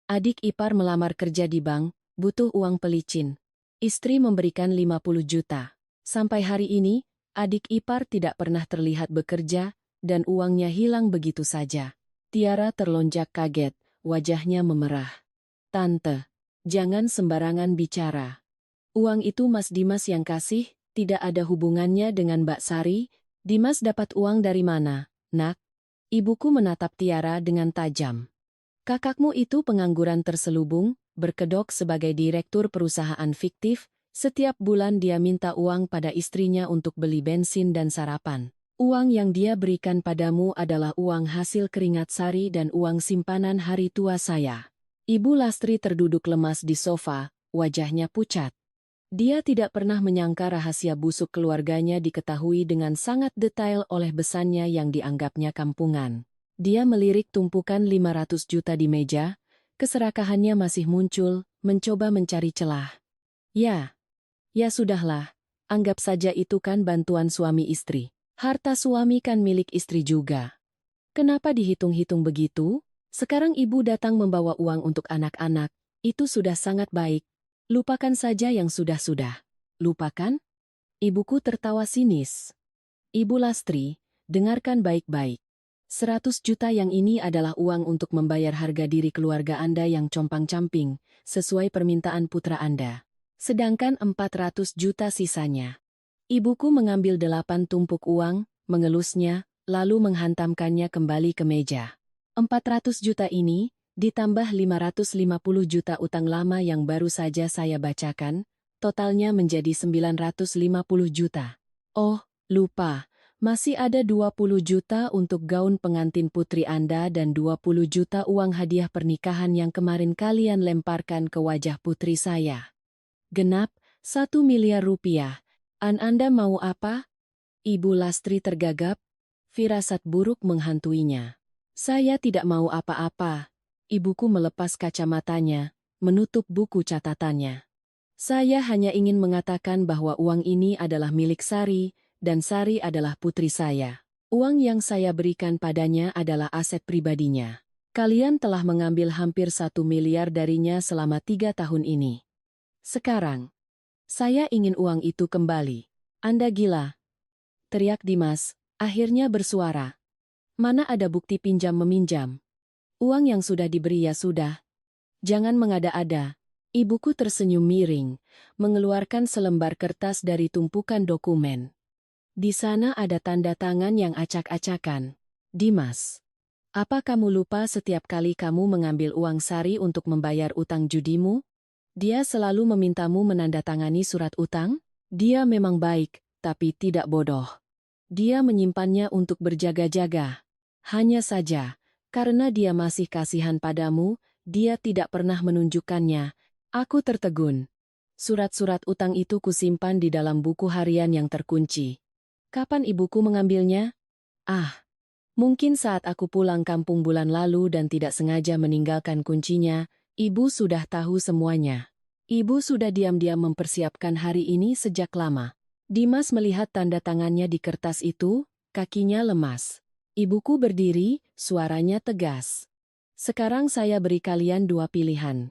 adik ipar melamar kerja di bank, butuh uang pelicin. Istri memberikan 50 juta. Sampai hari ini, adik ipar tidak pernah terlihat bekerja, dan uangnya hilang begitu saja. Tiara terlonjak kaget, wajahnya memerah. Tante, jangan sembarangan bicara. Uang itu Mas Dimas yang kasih, tidak ada hubungannya dengan Mbak Sari. Dimas dapat uang dari mana, nak? Ibuku menatap Tiara dengan tajam. Kakakmu itu pengangguran terselubung, berkedok sebagai direktur perusahaan fiktif. Setiap bulan dia minta uang pada istrinya untuk beli bensin dan sarapan. Uang yang dia berikan padamu adalah uang hasil keringat Sari dan uang simpanan hari tua saya. Ibu Lastri terduduk lemas di sofa, wajahnya pucat. Dia tidak pernah menyangka rahasia busuk keluarganya diketahui dengan sangat detail oleh besannya yang dianggapnya kampungan. Dia melirik tumpukan 500 juta di meja, keserakahannya masih muncul, mencoba mencari celah. Ya sudahlah, anggap saja itu kan bantuan suami istri. Harta suami kan milik istri juga. Kenapa dihitung-hitung begitu? Sekarang ibu datang membawa uang untuk anak-anak, itu sudah sangat baik. Lupakan saja yang sudah-sudah. Lupakan? Ibuku tertawa sinis. Ibu Lastri, dengarkan baik-baik. 100 juta yang ini adalah uang untuk membayar harga diri keluarga Anda yang compang-camping, sesuai permintaan putra Anda. Sedangkan 400 juta sisanya. Ibuku mengambil 8 tumpuk uang, mengelusnya, lalu menghantamkannya kembali ke meja. 400 juta ini, ditambah 550 juta utang lama yang baru saja saya bacakan, totalnya menjadi 950 juta. Oh, lupa, masih ada 20 juta untuk gaun pengantin putri Anda dan 20 juta uang hadiah pernikahan yang kemarin kalian lemparkan ke wajah putri saya. Genap, 1 miliar rupiah. Anda mau apa? Ibu Lastri tergagap. Firasat buruk menghantuinya. Saya tidak mau apa-apa. Ibuku melepas kacamatanya, menutup buku catatannya. Saya hanya ingin mengatakan bahwa uang ini adalah milik Sari, dan Sari adalah putri saya. Uang yang saya berikan padanya adalah aset pribadinya. Kalian telah mengambil hampir 1 miliar darinya selama 3 tahun ini. Sekarang, saya ingin uang itu kembali. Anda gila, teriak Dimas, akhirnya bersuara. Mana ada bukti pinjam-meminjam? Uang yang sudah diberi ya sudah. Jangan mengada-ada. Ibuku tersenyum miring, mengeluarkan selembar kertas dari tumpukan dokumen. Di sana ada tanda tangan yang acak-acakan. Dimas, apa kamu lupa setiap kali kamu mengambil uang Sari untuk membayar utang judimu? Dia selalu memintamu menandatangani surat utang? Dia memang baik, tapi tidak bodoh. Dia menyimpannya untuk berjaga-jaga. Hanya saja, karena dia masih kasihan padamu, dia tidak pernah menunjukkannya. Aku tertegun. Surat-surat utang itu kusimpan di dalam buku harian yang terkunci. Kapan ibuku mengambilnya? Mungkin saat aku pulang kampung bulan lalu dan tidak sengaja meninggalkan kuncinya, ibu sudah tahu semuanya. Ibu sudah diam-diam mempersiapkan hari ini sejak lama. Dimas melihat tanda tangannya di kertas itu, kakinya lemas. Ibuku berdiri, suaranya tegas. Sekarang saya beri kalian 2 pilihan.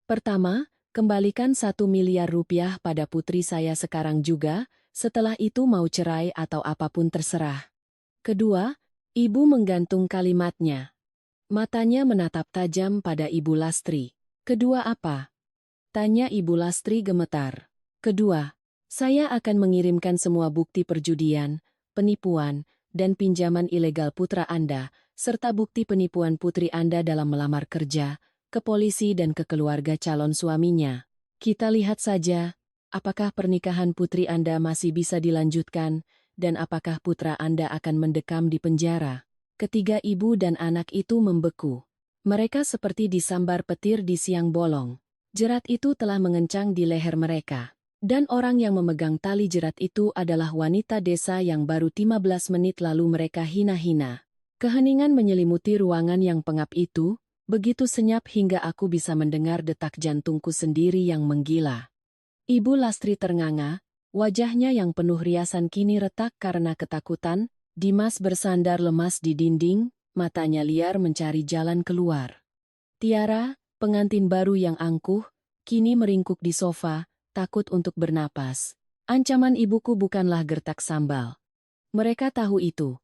Pertama, kembalikan 1 miliar rupiah pada putri saya sekarang juga, setelah itu mau cerai atau apapun terserah. Kedua, ibu menggantung kalimatnya. Matanya menatap tajam pada Ibu Lastri. Kedua apa? Tanya Ibu Lastri gemetar. Kedua, saya akan mengirimkan semua bukti perjudian, penipuan, dan pinjaman ilegal putra Anda, serta bukti penipuan putri Anda dalam melamar kerja, ke polisi dan ke keluarga calon suaminya. Kita lihat saja, apakah pernikahan putri Anda masih bisa dilanjutkan, dan apakah putra Anda akan mendekam di penjara. Ketiga ibu dan anak itu membeku. Mereka seperti disambar petir di siang bolong. Jerat itu telah mengencang di leher mereka. Dan orang yang memegang tali jerat itu adalah wanita desa yang baru 15 menit lalu mereka hina-hina. Keheningan menyelimuti ruangan yang pengap itu, begitu senyap hingga aku bisa mendengar detak jantungku sendiri yang menggila. Ibu Lastri ternganga, wajahnya yang penuh riasan kini retak karena ketakutan. Dimas bersandar lemas di dinding, matanya liar mencari jalan keluar. Tiara, pengantin baru yang angkuh, kini meringkuk di sofa, takut untuk bernapas. Ancaman ibuku bukanlah gertak sambal. Mereka tahu itu.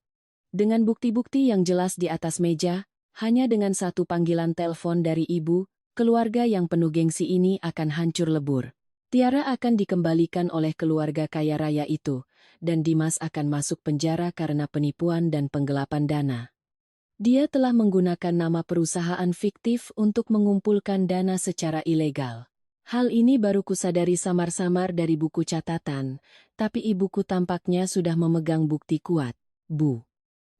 Dengan bukti-bukti yang jelas di atas meja, hanya dengan satu panggilan telepon dari ibu, keluarga yang penuh gengsi ini akan hancur lebur. Tiara akan dikembalikan oleh keluarga kaya raya itu, dan Dimas akan masuk penjara karena penipuan dan penggelapan dana. Dia telah menggunakan nama perusahaan fiktif untuk mengumpulkan dana secara ilegal. Hal ini baru kusadari samar-samar dari buku catatan, tapi ibuku tampaknya sudah memegang bukti kuat. Bu.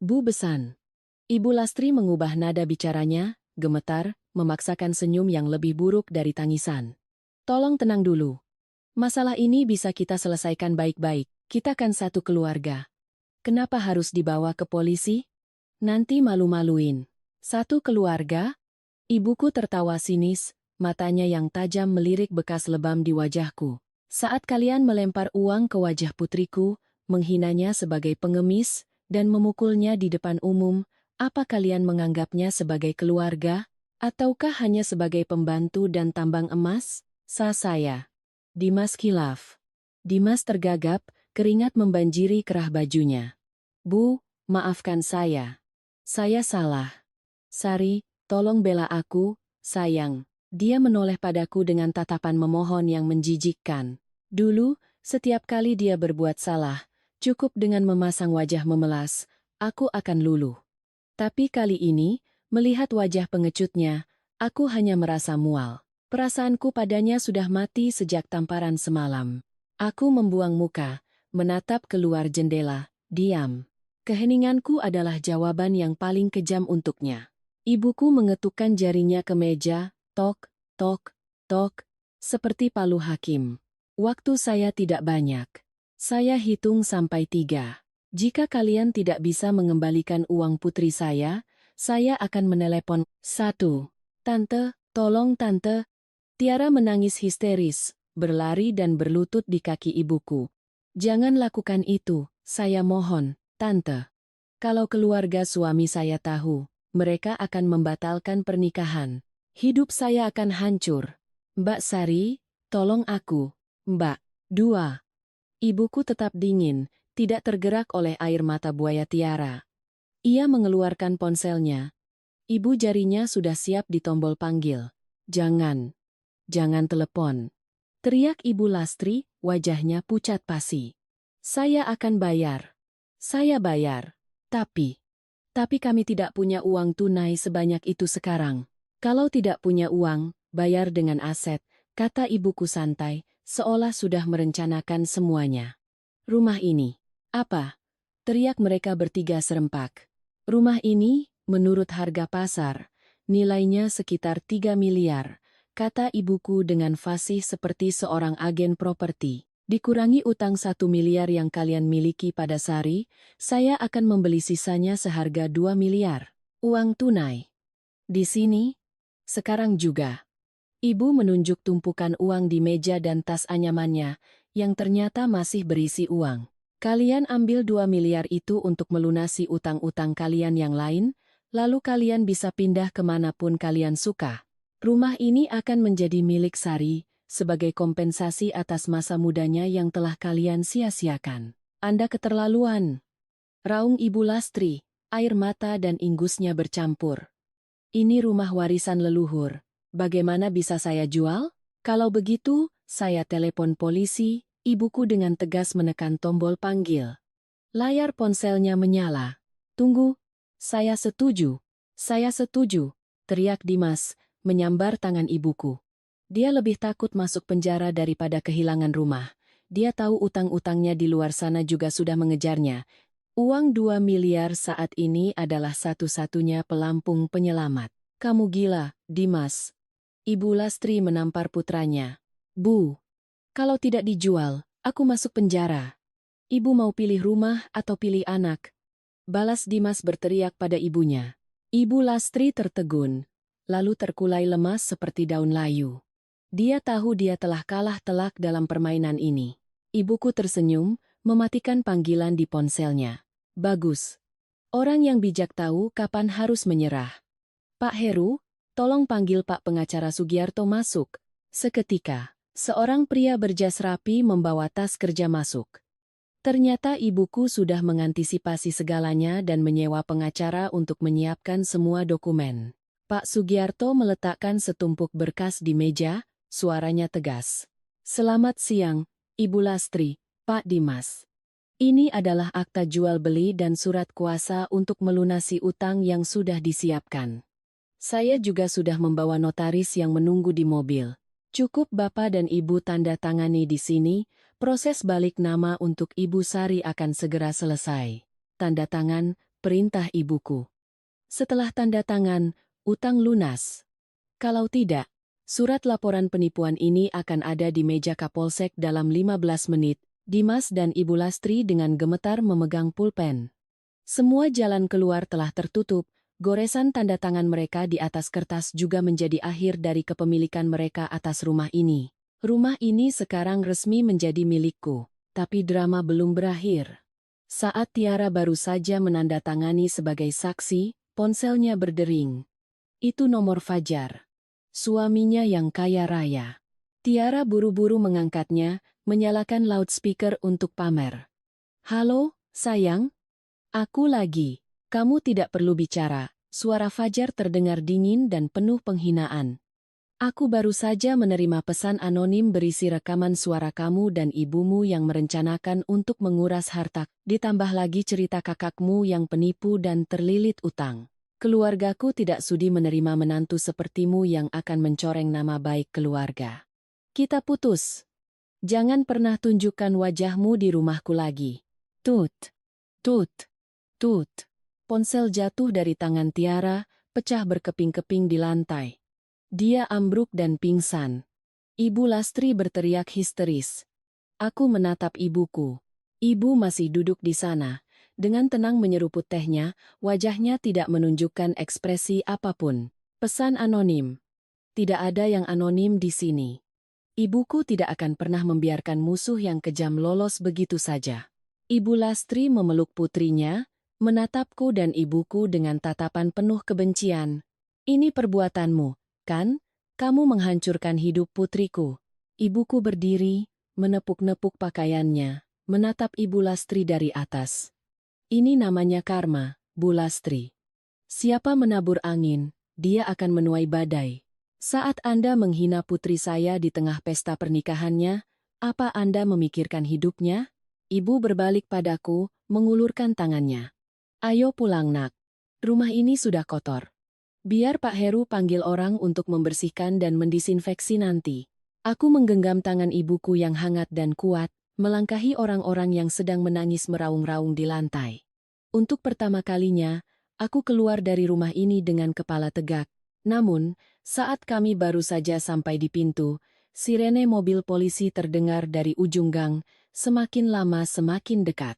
Bu Besan. Ibu Lastri mengubah nada bicaranya, gemetar, memaksakan senyum yang lebih buruk dari tangisan. Tolong tenang dulu. Masalah ini bisa kita selesaikan baik-baik, kita kan satu keluarga. Kenapa harus dibawa ke polisi? Nanti malu-maluin. Satu keluarga? Ibuku tertawa sinis, matanya yang tajam melirik bekas lebam di wajahku. Saat kalian melempar uang ke wajah putriku, menghinanya sebagai pengemis, dan memukulnya di depan umum, apa kalian menganggapnya sebagai keluarga? Ataukah hanya sebagai pembantu dan tambang emas? Saya. Dimas khilaf. Dimas tergagap, keringat membanjiri kerah bajunya. Bu, maafkan saya. Saya salah. Sari, tolong bela aku, sayang. Dia menoleh padaku dengan tatapan memohon yang menjijikkan. Dulu, setiap kali dia berbuat salah, cukup dengan memasang wajah memelas, aku akan luluh. Tapi kali ini, melihat wajah pengecutnya, aku hanya merasa mual. Perasaanku padanya sudah mati sejak tamparan semalam. Aku membuang muka, menatap keluar jendela, diam. Keheninganku adalah jawaban yang paling kejam untuknya. Ibuku mengetukkan jarinya ke meja, tok, tok, tok, seperti palu hakim. Waktu saya tidak banyak. Saya hitung sampai 3. Jika kalian tidak bisa mengembalikan uang putri saya akan menelepon. 1. Tante, tolong tante. Tiara menangis histeris, berlari dan berlutut di kaki ibuku. Jangan lakukan itu, saya mohon, tante. Kalau keluarga suami saya tahu, mereka akan membatalkan pernikahan. Hidup saya akan hancur. Mbak Sari, tolong aku. Mbak. 2. Ibuku tetap dingin, tidak tergerak oleh air mata buaya Tiara. Ia mengeluarkan ponselnya. Ibu jarinya sudah siap di tombol panggil. Jangan telepon. Teriak Ibu Lastri, wajahnya pucat pasi. Saya akan bayar. Saya bayar. Tapi kami tidak punya uang tunai sebanyak itu sekarang. Kalau tidak punya uang, bayar dengan aset, kata ibuku santai, seolah sudah merencanakan semuanya. Rumah ini. Apa? Teriak mereka bertiga serempak. Rumah ini, menurut harga pasar, nilainya sekitar 3 miliar, kata ibuku dengan fasih seperti seorang agen properti. Dikurangi utang 1 miliar yang kalian miliki pada Sari, saya akan membeli sisanya seharga 2 miliar. Uang tunai. Di sini? Sekarang juga. Ibu menunjuk tumpukan uang di meja dan tas anyamannya, yang ternyata masih berisi uang. Kalian ambil 2 miliar itu untuk melunasi utang-utang kalian yang lain, lalu kalian bisa pindah kemanapun kalian suka. Rumah ini akan menjadi milik Sari, sebagai kompensasi atas masa mudanya yang telah kalian sia-siakan. Anda keterlaluan. Raung Ibu Lastri, air mata dan ingusnya bercampur. Ini rumah warisan leluhur. Bagaimana bisa saya jual? Kalau begitu, saya telepon polisi, ibuku dengan tegas menekan tombol panggil. Layar ponselnya menyala. Tunggu. Saya setuju. Saya setuju, teriak Dimas, menyambar tangan ibuku. Dia lebih takut masuk penjara daripada kehilangan rumah. Dia tahu utang-utangnya di luar sana juga sudah mengejarnya. Uang 2 miliar saat ini adalah satu-satunya pelampung penyelamat. Kamu gila, Dimas. Ibu Lastri menampar putranya. Bu, kalau tidak dijual, aku masuk penjara. Ibu mau pilih rumah atau pilih anak? Balas Dimas berteriak pada ibunya. Ibu Lastri tertegun, lalu terkulai lemas seperti daun layu. Dia tahu dia telah kalah telak dalam permainan ini. Ibuku tersenyum, mematikan panggilan di ponselnya. Bagus. Orang yang bijak tahu kapan harus menyerah. Pak Heru, tolong panggil Pak Pengacara Sugiarto masuk. Seketika, seorang pria berjas rapi membawa tas kerja masuk. Ternyata ibuku sudah mengantisipasi segalanya dan menyewa pengacara untuk menyiapkan semua dokumen. Pak Sugiarto meletakkan setumpuk berkas di meja, suaranya tegas. Selamat siang, Ibu Lastri, Pak Dimas. Ini adalah akta jual beli dan surat kuasa untuk melunasi utang yang sudah disiapkan. Saya juga sudah membawa notaris yang menunggu di mobil. Cukup Bapak dan Ibu tanda tangani di sini, proses balik nama untuk Ibu Sari akan segera selesai. tanda tangan, perintah ibuku. Setelah tanda tangan, utang lunas. Kalau tidak, surat laporan penipuan ini akan ada di meja Kapolsek dalam 15 menit. Dimas dan Ibu Lastri dengan gemetar memegang pulpen. Semua jalan keluar telah tertutup, goresan tanda tangan mereka di atas kertas juga menjadi akhir dari kepemilikan mereka atas rumah ini. Rumah ini sekarang resmi menjadi milikku, tapi drama belum berakhir. Saat Tiara baru saja menandatangani sebagai saksi, ponselnya berdering. Itu nomor Fajar, suaminya yang kaya raya. Tiara buru-buru mengangkatnya, menyalakan loudspeaker untuk pamer. "Halo, sayang? Aku lagi. Kamu tidak perlu bicara." Suara Fajar terdengar dingin dan penuh penghinaan. "Aku baru saja menerima pesan anonim berisi rekaman suara kamu dan ibumu yang merencanakan untuk menguras harta, ditambah lagi cerita kakakmu yang penipu dan terlilit utang. Keluargaku tidak sudi menerima menantu sepertimu yang akan mencoreng nama baik keluarga. Kita putus. Jangan pernah tunjukkan wajahmu di rumahku lagi." Tut, tut, tut. Ponsel jatuh dari tangan Tiara, pecah berkeping-keping di lantai. Dia ambruk dan pingsan. Ibu Lastri berteriak histeris. Aku menatap ibuku. Ibu masih duduk di sana. Dengan tenang menyeruput tehnya, wajahnya tidak menunjukkan ekspresi apapun. Pesan anonim. Tidak ada yang anonim di sini. Ibuku tidak akan pernah membiarkan musuh yang kejam lolos begitu saja. Ibu Lastri memeluk putrinya, menatapku dan ibuku dengan tatapan penuh kebencian. "Ini perbuatanmu, kan? Kamu menghancurkan hidup putriku." Ibuku berdiri, menepuk-nepuk pakaiannya, menatap Ibu Lastri dari atas. "Ini namanya karma, Bu Lastri. Siapa menabur angin, dia akan menuai badai. Saat Anda menghina putri saya di tengah pesta pernikahannya, apa Anda memikirkan hidupnya?" Ibu berbalik padaku, mengulurkan tangannya. "Ayo pulang, Nak. Rumah ini sudah kotor. Biar Pak Heru panggil orang untuk membersihkan dan mendisinfeksi nanti." Aku menggenggam tangan ibuku yang hangat dan kuat, melangkahi orang-orang yang sedang menangis meraung-raung di lantai. Untuk pertama kalinya, aku keluar dari rumah ini dengan kepala tegak. Namun, saat kami baru saja sampai di pintu, sirene mobil polisi terdengar dari ujung gang, semakin lama semakin dekat.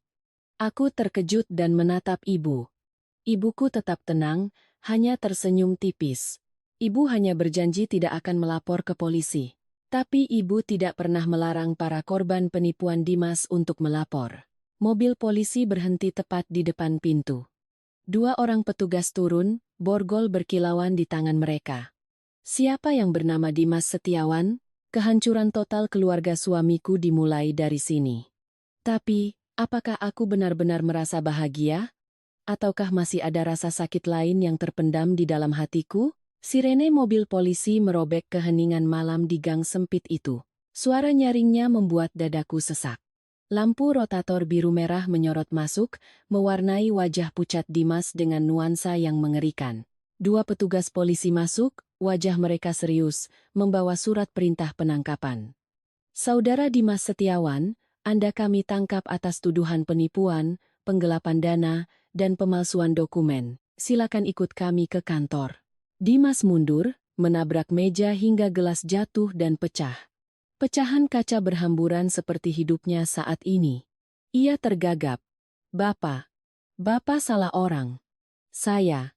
Aku terkejut dan menatap ibu. Ibuku tetap tenang, hanya tersenyum tipis. Ibu hanya berjanji tidak akan melapor ke polisi. Tapi ibu tidak pernah melarang para korban penipuan Dimas untuk melapor. Mobil polisi berhenti tepat di depan pintu. 2 orang petugas turun, borgol berkilauan di tangan mereka. Siapa yang bernama Dimas Setiawan? Kehancuran total keluarga suamiku dimulai dari sini. Tapi, apakah aku benar-benar merasa bahagia? Ataukah masih ada rasa sakit lain yang terpendam di dalam hatiku? Sirene mobil polisi merobek keheningan malam di gang sempit itu. Suara nyaringnya membuat dadaku sesak. Lampu rotator biru merah menyorot masuk, mewarnai wajah pucat Dimas dengan nuansa yang mengerikan. 2 petugas polisi masuk, wajah mereka serius, membawa surat perintah penangkapan. "Saudara Dimas Setiawan, Anda kami tangkap atas tuduhan penipuan, penggelapan dana, dan pemalsuan dokumen. Silakan ikut kami ke kantor." Dimas mundur, menabrak meja hingga gelas jatuh dan pecah. Pecahan kaca berhamburan seperti hidupnya saat ini. Ia tergagap. "Bapak, Bapak salah orang. Saya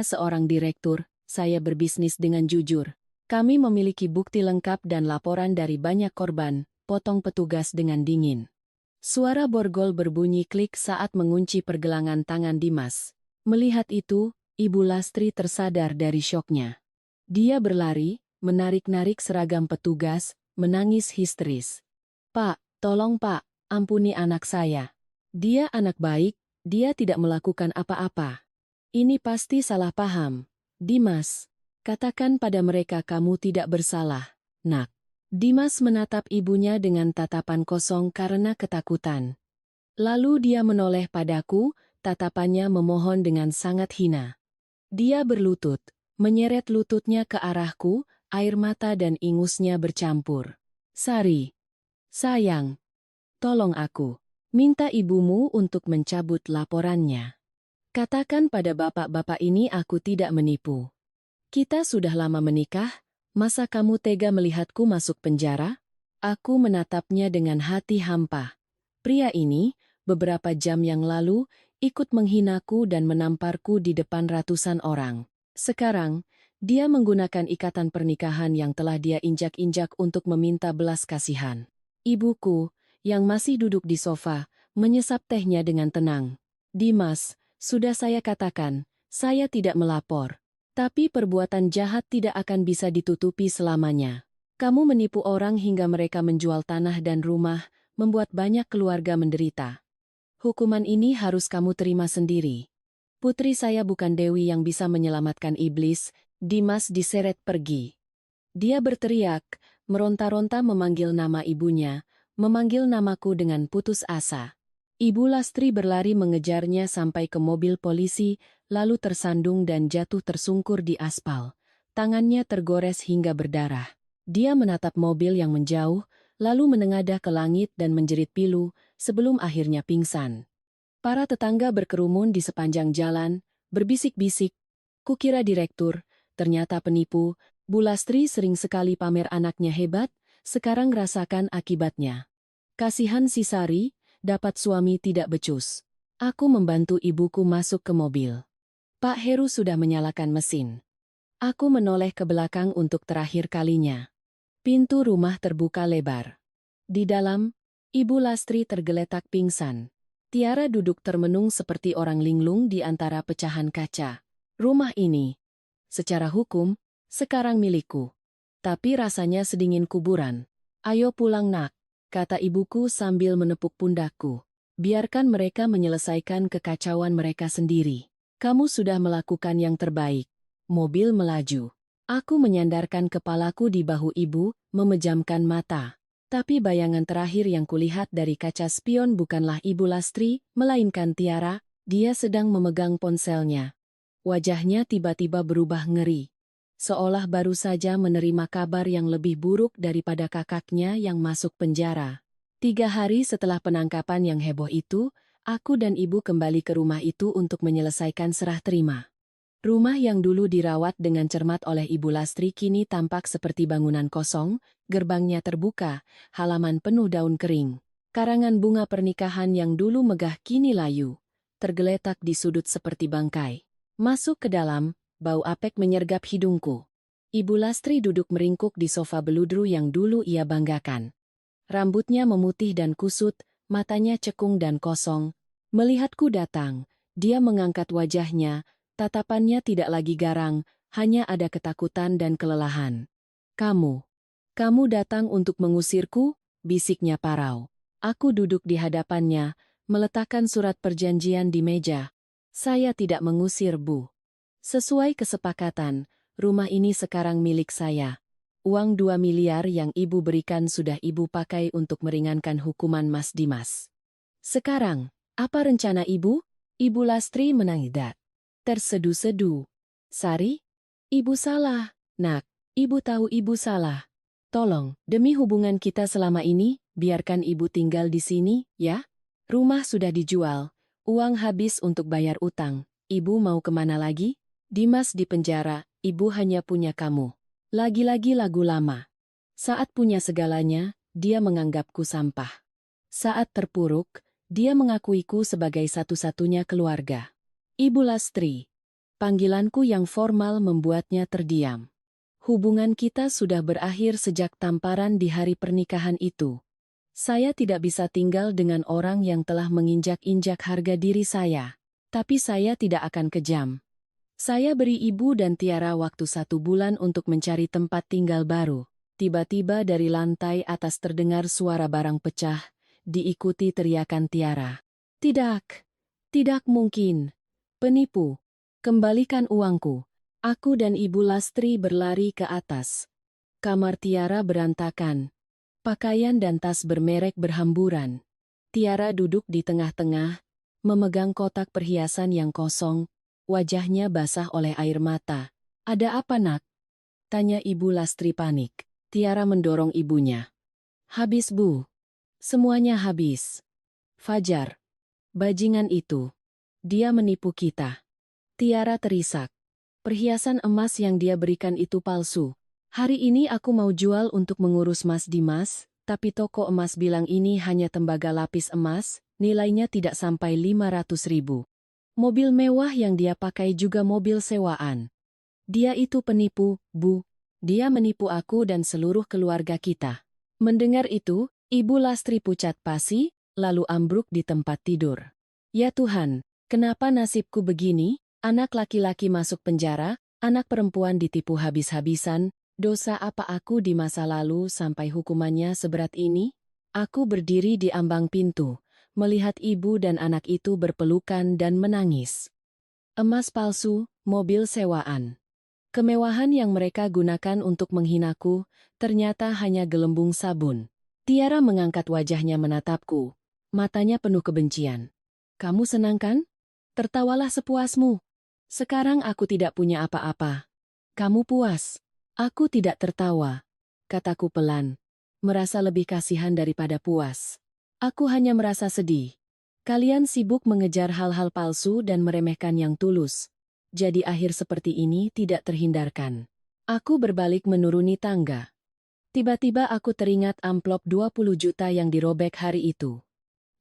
seorang direktur, saya berbisnis dengan jujur. Kami memiliki bukti lengkap dan laporan dari banyak korban," potong petugas dengan dingin. Suara borgol berbunyi klik saat mengunci pergelangan tangan Dimas. Melihat itu, Ibu Lastri tersadar dari syoknya. Dia berlari, menarik-narik seragam petugas, menangis histeris. "Pak, tolong Pak, ampuni anak saya. Dia anak baik, dia tidak melakukan apa-apa. Ini pasti salah paham. Dimas, katakan pada mereka kamu tidak bersalah, Nak." Dimas menatap ibunya dengan tatapan kosong karena ketakutan. Lalu dia menoleh padaku, tatapannya memohon dengan sangat hina. Dia berlutut, menyeret lututnya ke arahku, air mata dan ingusnya bercampur. "Sari, sayang, tolong aku." Minta ibumu untuk mencabut laporannya. Katakan pada bapak-bapak ini aku tidak menipu. Kita sudah lama menikah, masa kamu tega melihatku masuk penjara? Aku menatapnya dengan hati hampa. Pria ini, beberapa jam yang lalu, ikut menghinaku dan menamparku di depan ratusan orang. Sekarang, dia menggunakan ikatan pernikahan yang telah dia injak-injak untuk meminta belas kasihan. Ibuku, yang masih duduk di sofa, menyesap tehnya dengan tenang. Dimas, sudah saya katakan, saya tidak melapor. Tapi perbuatan jahat tidak akan bisa ditutupi selamanya. Kamu menipu orang hingga mereka menjual tanah dan rumah, membuat banyak keluarga menderita. Hukuman ini harus kamu terima sendiri. Putri saya bukan Dewi yang bisa menyelamatkan iblis. Dimas diseret pergi. Dia berteriak, meronta-ronta memanggil nama ibunya, memanggil namaku dengan putus asa. Ibu Lastri berlari mengejarnya sampai ke mobil polisi, lalu tersandung dan jatuh tersungkur di aspal. Tangannya tergores hingga berdarah. Dia menatap mobil yang menjauh, lalu menengadah ke langit dan menjerit pilu, sebelum akhirnya pingsan. Para tetangga berkerumun di sepanjang jalan, berbisik-bisik. Kukira direktur, ternyata penipu. Bu Lastri sering sekali pamer anaknya hebat, sekarang rasakan akibatnya. Kasihan si Sari, dapat suami tidak becus. Aku membantu ibuku masuk ke mobil. Pak Heru sudah menyalakan mesin. Aku menoleh ke belakang untuk terakhir kalinya. Pintu rumah terbuka lebar. Di dalam, Ibu Lastri tergeletak pingsan. Tiara duduk termenung seperti orang linglung di antara pecahan kaca. Rumah ini, secara hukum, sekarang milikku. Tapi rasanya sedingin kuburan. Ayo pulang nak, kata ibuku sambil menepuk pundakku. Biarkan mereka menyelesaikan kekacauan mereka sendiri. Kamu sudah melakukan yang terbaik. Mobil melaju. Aku menyandarkan kepalaku di bahu ibu, memejamkan mata. Tapi bayangan terakhir yang kulihat dari kaca spion bukanlah Ibu Lastri, melainkan Tiara. Dia sedang memegang ponselnya. Wajahnya tiba-tiba berubah ngeri. Seolah baru saja menerima kabar yang lebih buruk daripada kakaknya yang masuk penjara. 3 hari setelah penangkapan yang heboh itu, aku dan ibu kembali ke rumah itu untuk menyelesaikan serah terima. Rumah yang dulu dirawat dengan cermat oleh Ibu Lastri kini tampak seperti bangunan kosong, gerbangnya terbuka, halaman penuh daun kering. Karangan bunga pernikahan yang dulu megah kini layu, tergeletak di sudut seperti bangkai. Masuk ke dalam, bau apek menyergap hidungku. Ibu Lastri duduk meringkuk di sofa beludru yang dulu ia banggakan. Rambutnya memutih dan kusut, matanya cekung dan kosong. Melihatku datang, dia mengangkat wajahnya. Tatapannya tidak lagi garang, hanya ada ketakutan dan kelelahan. Kamu datang untuk mengusirku? Bisiknya parau. Aku duduk di hadapannya, meletakkan surat perjanjian di meja. Saya tidak mengusir, Bu. Sesuai kesepakatan, rumah ini sekarang milik saya. Uang 2 miliar yang ibu berikan sudah ibu pakai untuk meringankan hukuman Mas Dimas. Sekarang, apa rencana ibu? Ibu Lastri menangis. Tersedu-sedu. Sari? Ibu salah. Nak, ibu tahu ibu salah. Tolong, demi hubungan kita selama ini, biarkan ibu tinggal di sini, ya? Rumah sudah dijual, uang habis untuk bayar utang. Ibu mau kemana lagi? Dimas di penjara, ibu hanya punya kamu. Lagi-lagi lagu lama. Saat punya segalanya, dia menganggapku sampah. Saat terpuruk, dia mengakuiku sebagai satu-satunya keluarga. Ibu Lastri. Panggilanku yang formal membuatnya terdiam. Hubungan kita sudah berakhir sejak tamparan di hari pernikahan itu. Saya tidak bisa tinggal dengan orang yang telah menginjak-injak harga diri saya. Tapi saya tidak akan kejam. Saya beri ibu dan Tiara waktu 1 bulan untuk mencari tempat tinggal baru. Tiba-tiba dari lantai atas terdengar suara barang pecah, diikuti teriakan Tiara. Tidak, tidak mungkin. Penipu. Kembalikan uangku. Aku dan Ibu Lastri berlari ke atas. Kamar Tiara berantakan. Pakaian dan tas bermerek berhamburan. Tiara duduk di tengah-tengah, memegang kotak perhiasan yang kosong, wajahnya basah oleh air mata. Ada apa nak? Tanya Ibu Lastri panik. Tiara mendorong ibunya. Habis Bu. Semuanya habis. Fajar. Bajingan itu. Dia menipu kita. Tiara terisak. Perhiasan emas yang dia berikan itu palsu. Hari ini aku mau jual untuk mengurus Mas Dimas, tapi toko emas bilang ini hanya tembaga lapis emas, nilainya tidak sampai 500.000. Mobil mewah yang dia pakai juga mobil sewaan. Dia itu penipu, Bu. Dia menipu aku dan seluruh keluarga kita. Mendengar itu, Ibu Lastri pucat pasi, lalu ambruk di tempat tidur. Ya Tuhan, kenapa nasibku begini? Anak laki-laki masuk penjara, anak perempuan ditipu habis-habisan, dosa apa aku di masa lalu sampai hukumannya seberat ini? Aku berdiri di ambang pintu, melihat ibu dan anak itu berpelukan dan menangis. Emas palsu, mobil sewaan. Kemewahan yang mereka gunakan untuk menghinaku, ternyata hanya gelembung sabun. Tiara mengangkat wajahnya menatapku. Matanya penuh kebencian. Kamu senang kan? Tertawalah sepuasmu. Sekarang aku tidak punya apa-apa. Kamu puas? Aku tidak tertawa. Kataku pelan. Merasa lebih kasihan daripada puas. Aku hanya merasa sedih. Kalian sibuk mengejar hal-hal palsu dan meremehkan yang tulus. Jadi akhir seperti ini tidak terhindarkan. Aku berbalik menuruni tangga. Tiba-tiba aku teringat amplop 20 juta yang dirobek hari itu.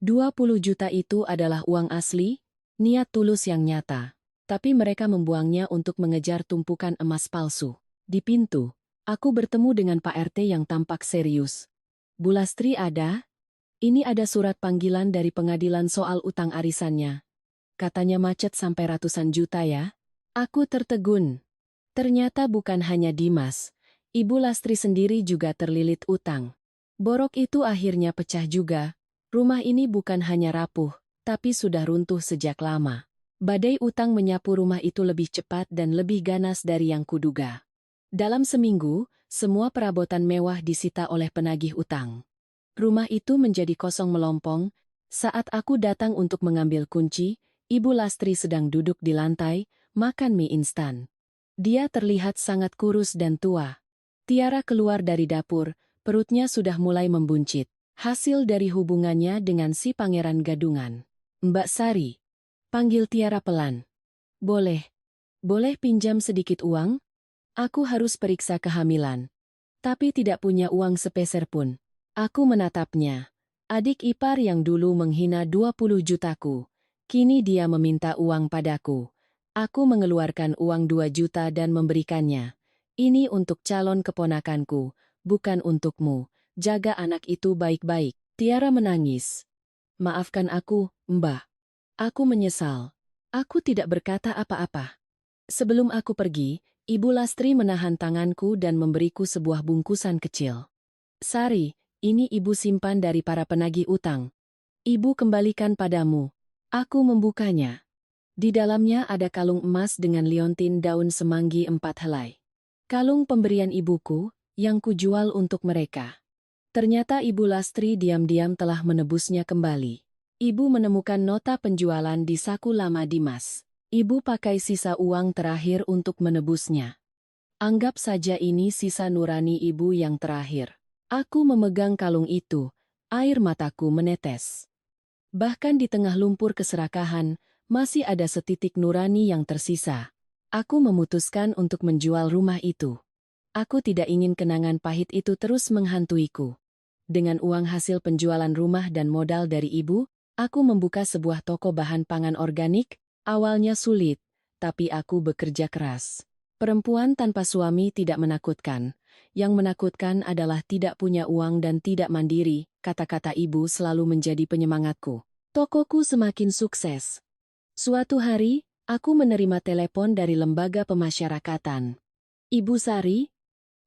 20 juta itu adalah uang asli, niat tulus yang nyata. Tapi mereka membuangnya untuk mengejar tumpukan emas palsu. Di pintu, aku bertemu dengan Pak RT yang tampak serius. Bu Lastri ada? Ini ada surat panggilan dari pengadilan soal utang arisannya. Katanya macet sampai ratusan juta ya. Aku tertegun. Ternyata bukan hanya Dimas. Ibu Lastri sendiri juga terlilit utang. Borok itu akhirnya pecah juga. Rumah ini bukan hanya rapuh, tapi sudah runtuh sejak lama. Badai utang menyapu rumah itu lebih cepat dan lebih ganas dari yang kuduga. Dalam seminggu, semua perabotan mewah disita oleh penagih utang. Rumah itu menjadi kosong melompong. Saat aku datang untuk mengambil kunci, Ibu Lastri sedang duduk di lantai, makan mie instan. Dia terlihat sangat kurus dan tua. Tiara keluar dari dapur, perutnya sudah mulai membuncit. Hasil dari hubungannya dengan si pangeran gadungan. Mbak Sari. Panggil Tiara pelan. Boleh. Boleh pinjam sedikit uang? Aku harus periksa kehamilan. Tapi tidak punya uang sepeser pun. Aku menatapnya. Adik ipar yang dulu menghina 20 jutaku. Kini dia meminta uang padaku. Aku mengeluarkan uang 2 juta dan memberikannya. Ini untuk calon keponakanku, bukan untukmu. Jaga anak itu baik-baik. Tiara menangis. Maafkan aku, Mbah. Aku menyesal. Aku tidak berkata apa-apa. Sebelum aku pergi, Ibu Lastri menahan tanganku dan memberiku sebuah bungkusan kecil. Sari, ini ibu simpan dari para penagih utang. Ibu kembalikan padamu. Aku membukanya. Di dalamnya ada kalung emas dengan liontin daun semanggi 4 helai. Kalung pemberian ibuku, yang kujual untuk mereka. Ternyata Ibu Lastri diam-diam telah menebusnya kembali. Ibu menemukan nota penjualan di saku lama Dimas. Ibu pakai sisa uang terakhir untuk menebusnya. Anggap saja ini sisa nurani ibu yang terakhir. Aku memegang kalung itu, air mataku menetes. Bahkan di tengah lumpur keserakahan, masih ada setitik nurani yang tersisa. Aku memutuskan untuk menjual rumah itu. Aku tidak ingin kenangan pahit itu terus menghantuiku. Dengan uang hasil penjualan rumah dan modal dari ibu, aku membuka sebuah toko bahan pangan organik. Awalnya sulit, tapi aku bekerja keras. Perempuan tanpa suami tidak menakutkan. Yang menakutkan adalah tidak punya uang dan tidak mandiri, kata-kata ibu selalu menjadi penyemangatku. Tokoku semakin sukses. Suatu hari, aku menerima telepon dari lembaga pemasyarakatan. Ibu Sari,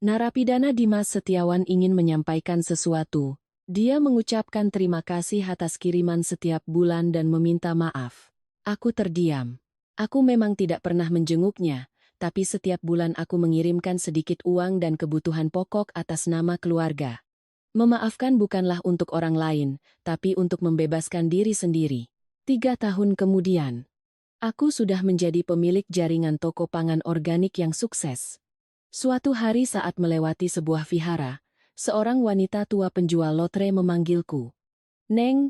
narapidana Dimas Setiawan ingin menyampaikan sesuatu. Dia mengucapkan terima kasih atas kiriman setiap bulan dan meminta maaf. Aku terdiam. Aku memang tidak pernah menjenguknya, tapi setiap bulan aku mengirimkan sedikit uang dan kebutuhan pokok atas nama keluarga. Memaafkan bukanlah untuk orang lain, tapi untuk membebaskan diri sendiri. 3 tahun kemudian, aku sudah menjadi pemilik jaringan toko pangan organik yang sukses. Suatu hari saat melewati sebuah vihara, seorang wanita tua penjual lotre memanggilku. Neng,